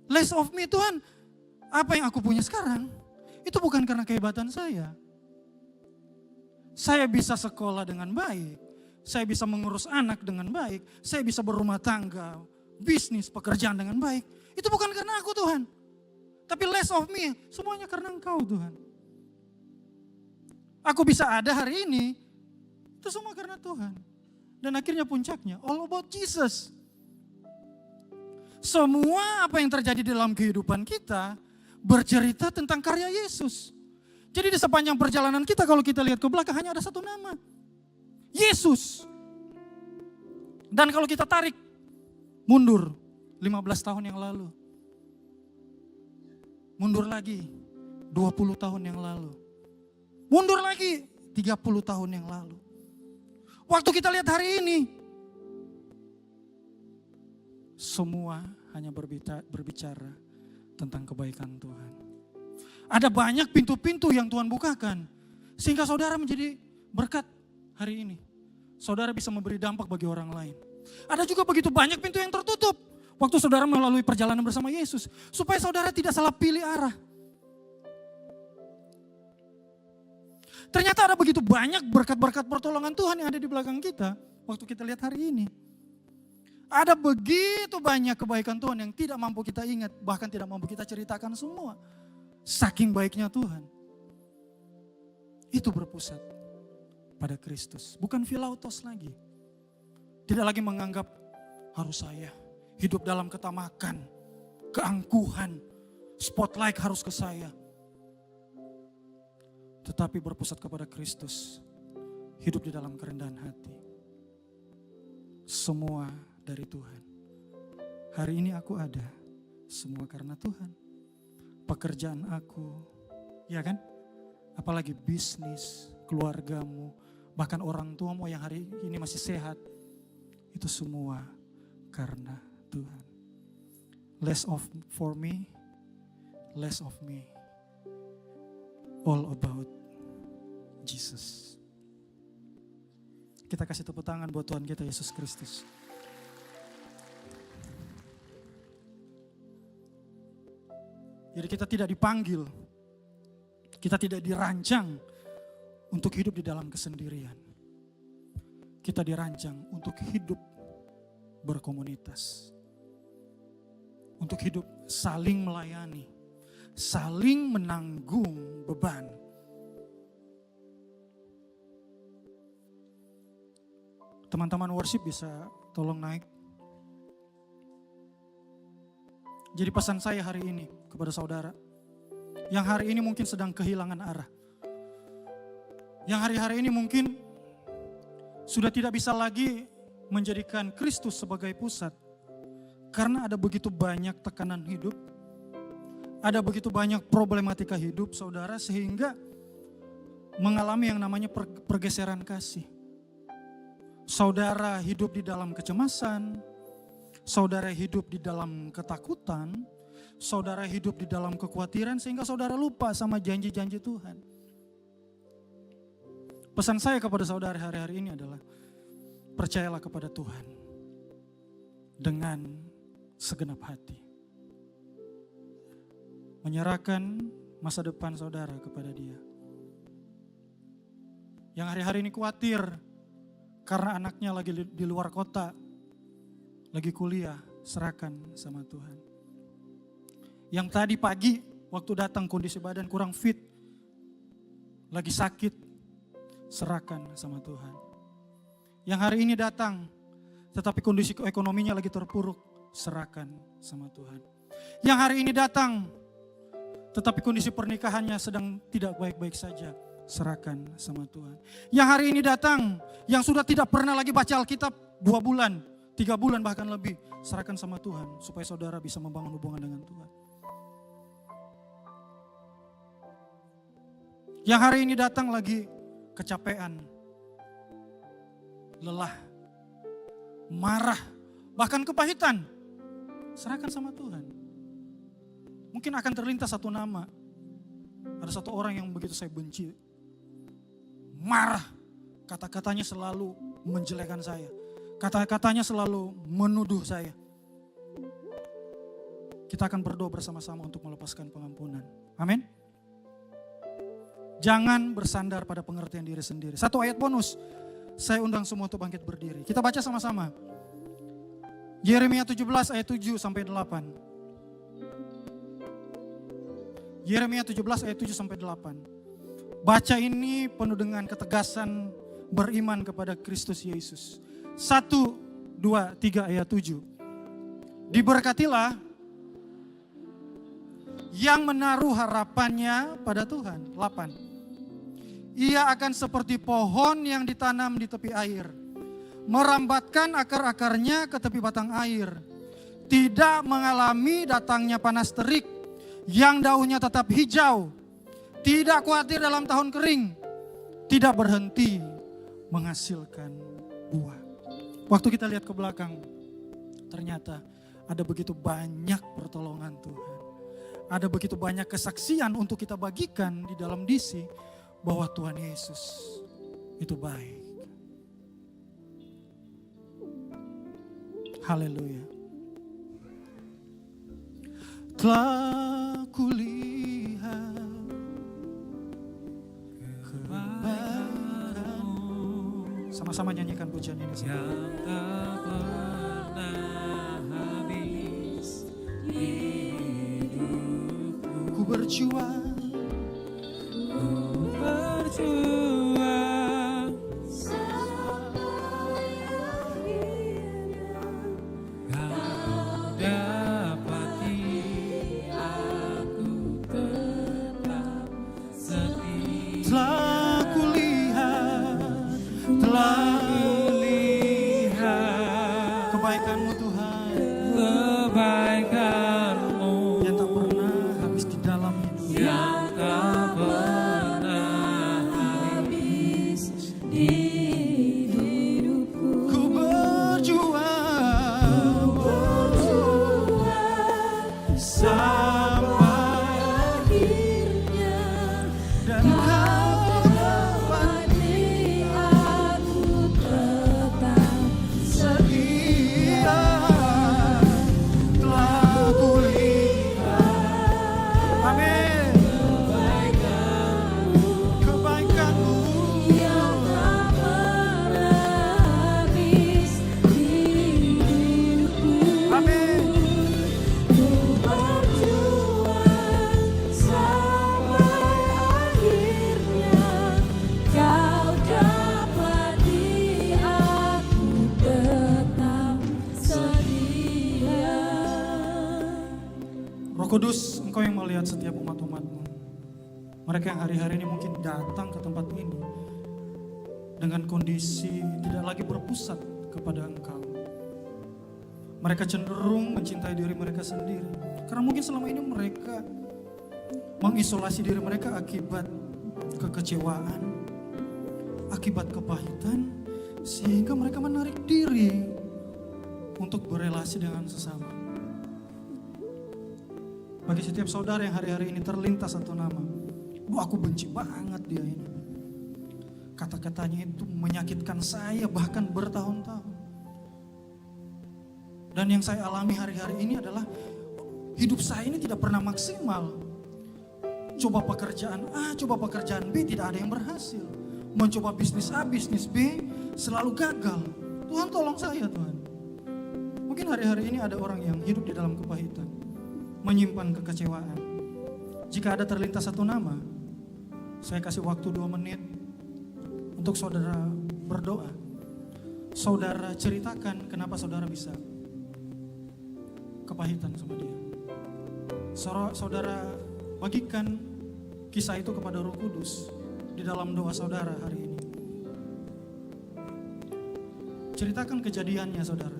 Less of me, Tuhan. Apa yang aku punya sekarang, itu bukan karena kehebatan saya. Saya bisa sekolah dengan baik. Saya bisa mengurus anak dengan baik. Saya bisa berumah tangga, bisnis, pekerjaan dengan baik. Itu bukan karena aku, Tuhan. Tapi less of me, semuanya karena Engkau, Tuhan. Aku bisa ada hari ini, itu semua karena Tuhan. Dan akhirnya puncaknya, all about Jesus. Semua apa yang terjadi dalam kehidupan kita bercerita tentang karya Yesus. Jadi di sepanjang perjalanan kita, kalau kita lihat ke belakang, hanya ada satu nama. Yesus. Dan kalau kita tarik mundur 15 tahun yang lalu. Mundur lagi 20 tahun yang lalu. Mundur lagi 30 tahun yang lalu. Waktu kita lihat hari ini, semua hanya berbicara tentang kebaikan Tuhan. Ada banyak pintu-pintu yang Tuhan bukakan. Sehingga saudara menjadi berkat hari ini. Saudara bisa memberi dampak bagi orang lain. Ada juga begitu banyak pintu yang tertutup. Waktu saudara melalui perjalanan bersama Yesus. Supaya saudara tidak salah pilih arah. Ternyata ada begitu banyak berkat-berkat pertolongan Tuhan yang ada di belakang kita. Waktu kita lihat hari ini. Ada begitu banyak kebaikan Tuhan yang tidak mampu kita ingat. Bahkan tidak mampu kita ceritakan semua. Saking baiknya Tuhan. Itu berpusat pada Kristus. Bukan filautos lagi. Tidak lagi menganggap harus saya hidup dalam ketamakan, keangkuhan, spotlight harus ke saya. Tetapi berpusat kepada Kristus. Hidup di dalam kerendahan hati. Semua dari Tuhan. Hari ini aku ada, semua karena Tuhan. Pekerjaan aku, ya kan? Apalagi bisnis, keluargamu, bahkan orang tuamu yang hari ini masih sehat. Itu semua karena Tuhan. Less of for me, less of me. All about Jesus. Kita kasih tepuk tangan buat Tuhan kita Yesus Kristus. Jadi kita tidak dipanggil, kita tidak dirancang untuk hidup di dalam kesendirian. Kita dirancang untuk hidup berkomunitas. Untuk hidup saling melayani, saling menanggung beban. Teman-teman worship bisa tolong naik. Jadi pesan saya hari ini kepada saudara, yang hari ini mungkin sedang kehilangan arah. Yang hari-hari ini mungkin sudah tidak bisa lagi menjadikan Kristus sebagai pusat. Karena ada begitu banyak tekanan hidup, ada begitu banyak problematika hidup saudara, sehingga mengalami yang namanya pergeseran kasih. Saudara hidup di dalam kecemasan, saudara hidup di dalam ketakutan, saudara hidup di dalam kekhawatiran sehingga saudara lupa sama janji-janji Tuhan. Pesan saya kepada saudara hari-hari ini adalah percayalah kepada Tuhan dengan segenap hati. Menyerahkan masa depan saudara kepada Dia. Yang hari-hari ini khawatir karena anaknya lagi di luar kota, lagi kuliah, serahkan sama Tuhan. Yang tadi pagi waktu datang kondisi badan kurang fit, lagi sakit, serahkan sama Tuhan. Yang hari ini datang, tetapi kondisi ekonominya lagi terpuruk, serahkan sama Tuhan. Yang hari ini datang, tetapi kondisi pernikahannya sedang tidak baik-baik saja, serahkan sama Tuhan. Yang hari ini datang, yang sudah tidak pernah lagi baca Alkitab 2 bulan, 3 bulan bahkan lebih, serahkan sama Tuhan supaya saudara bisa membangun hubungan dengan Tuhan. Yang hari ini datang lagi kecapean, lelah, marah, bahkan kepahitan, serahkan sama Tuhan. Mungkin akan terlintas satu nama. Ada satu orang yang begitu saya benci. Marah. Kata-katanya selalu menjelekkan saya. Kata-katanya selalu menuduh saya. Kita akan berdoa bersama-sama untuk melepaskan pengampunan. Amin. Jangan bersandar pada pengertian diri sendiri. Satu ayat bonus. Saya undang semua untuk bangkit berdiri. Kita baca sama-sama. Yeremia 17 ayat 7 sampai 8. Yeremia 17 ayat 7 sampai 8. Baca ini penuh dengan ketegasan beriman kepada Kristus Yesus. 1, 2, 3 ayat 7. Diberkatilah yang menaruh harapannya pada Tuhan. 8. Ia akan seperti pohon yang ditanam di tepi air, merambatkan akar-akarnya ke tepi batang air, tidak mengalami datangnya panas terik, yang daunnya tetap hijau, tidak khawatir dalam tahun kering, tidak berhenti menghasilkan buah. Waktu kita lihat ke belakang, ternyata ada begitu banyak pertolongan Tuhan. Ada begitu banyak kesaksian untuk kita bagikan di dalam DC bahwa Tuhan Yesus itu baik. Haleluya. Telah kulihat kebaikan-Mu. Sama-sama nyanyikan pujian ini. Yang tak pernah habis di hidupku. Ku berjuang kebaikan-Mu Tuhan, kebaikan-Mu yang tak pernah habis di dalam hidup, yang tak pernah habis di hidupku. ku berjuang sampai Akhirnya dan Kau dapati aku tetap setia. Telah kulihat, amin, kebaikan-Mu yang tak pernah habis di hidupku. amin. Ku berjuang sampai akhirnya Kau dapati aku tetap setia. Roh Kudus, Engkau yang melihat setiap umat-umat-Mu. Mereka yang hari-hari ini mungkin datang ke tempat ini dengan kondisi tidak lagi berpusat kepada Engkau. Mereka cenderung mencintai diri mereka sendiri. Karena mungkin selama ini mereka mengisolasi diri mereka akibat kekecewaan, akibat kepahitan, sehingga mereka menarik diri untuk berelasi dengan sesama. Bagi setiap saudara yang hari-hari ini terlintas satu nama, aku benci banget dia ini. Kata-katanya itu menyakitkan saya bahkan bertahun-tahun. Dan yang saya alami hari-hari ini adalah hidup saya ini tidak pernah maksimal. Coba pekerjaan A, coba pekerjaan B, tidak ada yang berhasil. Mencoba bisnis A, bisnis B, selalu gagal. Tuhan tolong saya Tuhan. Mungkin hari-hari ini ada orang yang hidup di dalam kepahitan, menyimpan kekecewaan. Jika ada terlintas satu nama, saya kasih waktu 2 menit untuk saudara berdoa. Saudara ceritakan kenapa saudara bisa kepahitan sama dia. Saudara bagikan kisah itu kepada Roh Kudus di dalam doa saudara hari ini. Ceritakan kejadiannya saudara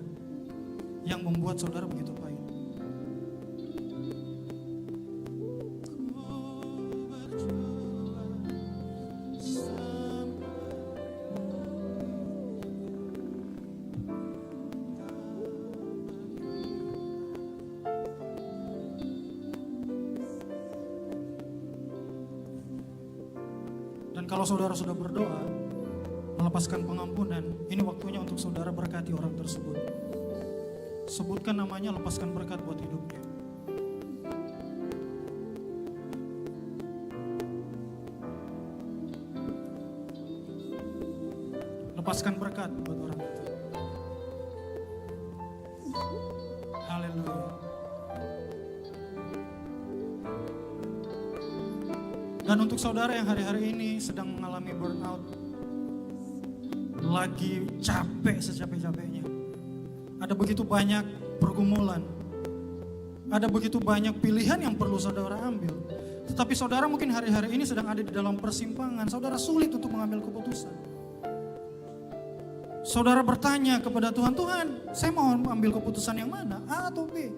yang membuat saudara begitu pahit. Dan kalau saudara sudah berdoa, melepaskan pengampunan, ini waktunya untuk saudara berkati orang tersebut. Sebutkan namanya, lepaskan berkat buat hidupnya. Lepaskan berkat buat orang itu. Haleluya. Dan untuk saudara yang hari-hari ini sedang mengalami burnout, lagi capek secapek-capeknya, ada begitu banyak pergumulan, ada begitu banyak pilihan yang perlu saudara ambil. Tetapi saudara mungkin hari-hari ini sedang ada di dalam persimpangan, saudara sulit untuk mengambil keputusan. Saudara bertanya kepada Tuhan, Tuhan, saya mau ambil keputusan yang mana, A atau B?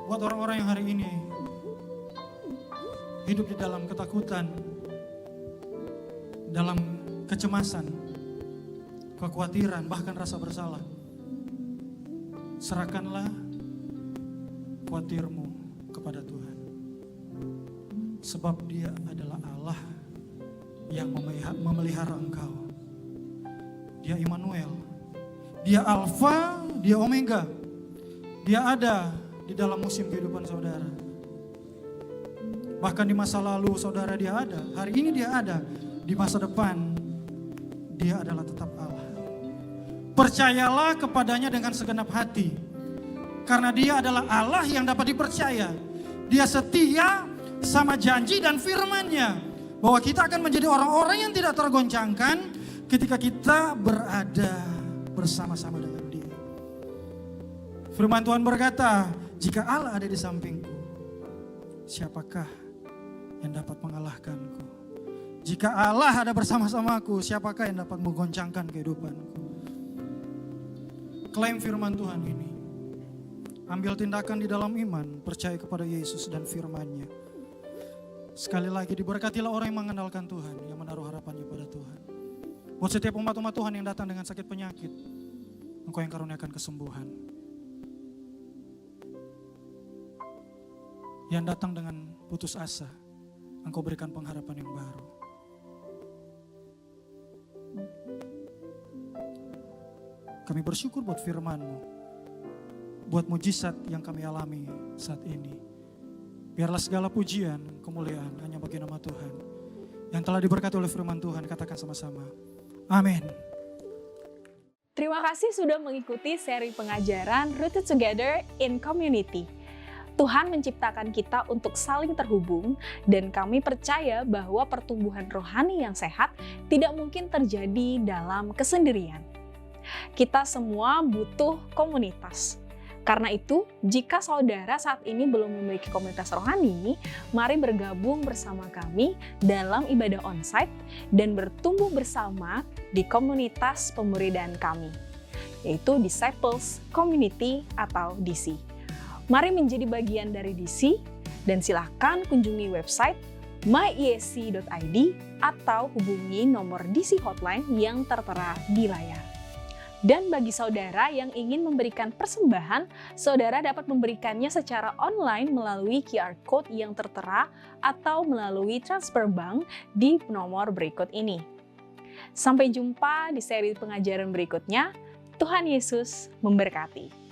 Buat orang-orang yang hari ini hidup di dalam ketakutan, dalam kecemasan, kekhawatiran, bahkan rasa bersalah, serahkanlah khawatirmu kepada Tuhan. Sebab Dia adalah Allah yang memelihara engkau. Dia Immanuel, Dia Alfa, Dia Omega. Dia ada di dalam musim kehidupan saudara. Bahkan di masa lalu saudara Dia ada, hari ini Dia ada, di masa depan Dia adalah tetap Allah. Percayalah kepadanya dengan segenap hati, karena Dia adalah Allah yang dapat dipercaya. Dia setia sama janji dan firman-Nya, bahwa kita akan menjadi orang-orang yang tidak tergoncangkan ketika kita berada bersama-sama dengan Dia. Firman Tuhan berkata, jika Allah ada di sampingku, siapakah yang dapat mengalahkanku? Jika Allah ada bersama-samaku, siapakah yang dapat menggoncangkan kehidupanku? Klaim firman Tuhan ini. Ambil tindakan di dalam iman, percaya kepada Yesus dan firman-Nya. Sekali lagi, diberkatilah orang yang mengandalkan Tuhan, yang menaruh harapannya pada Tuhan. Buat setiap umat-umat Tuhan yang datang dengan sakit penyakit, Engkau yang karuniakan kesembuhan. Yang datang dengan putus asa, Engkau berikan pengharapan yang baru. Kami bersyukur buat firman-Mu, buat mujizat yang kami alami saat ini. Biarlah segala pujian, kemuliaan hanya bagi nama Tuhan. Yang telah diberkati oleh firman Tuhan, katakan sama-sama. Amin. Terima kasih sudah mengikuti seri pengajaran Rooted Together in Community. Tuhan menciptakan kita untuk saling terhubung, dan kami percaya bahwa pertumbuhan rohani yang sehat tidak mungkin terjadi dalam kesendirian. Kita semua butuh komunitas. Karena itu, jika saudara saat ini belum memiliki komunitas rohani, mari bergabung bersama kami dalam ibadah onsite dan bertumbuh bersama di komunitas pemuridan kami, yaitu Disciples Community atau DC. Mari menjadi bagian dari DC dan silakan kunjungi website myesc.id atau hubungi nomor DC hotline yang tertera di layar. Dan bagi saudara yang ingin memberikan persembahan, saudara dapat memberikannya secara online melalui QR Code yang tertera atau melalui transfer bank di nomor berikut ini. Sampai jumpa di seri pengajaran berikutnya. Tuhan Yesus memberkati.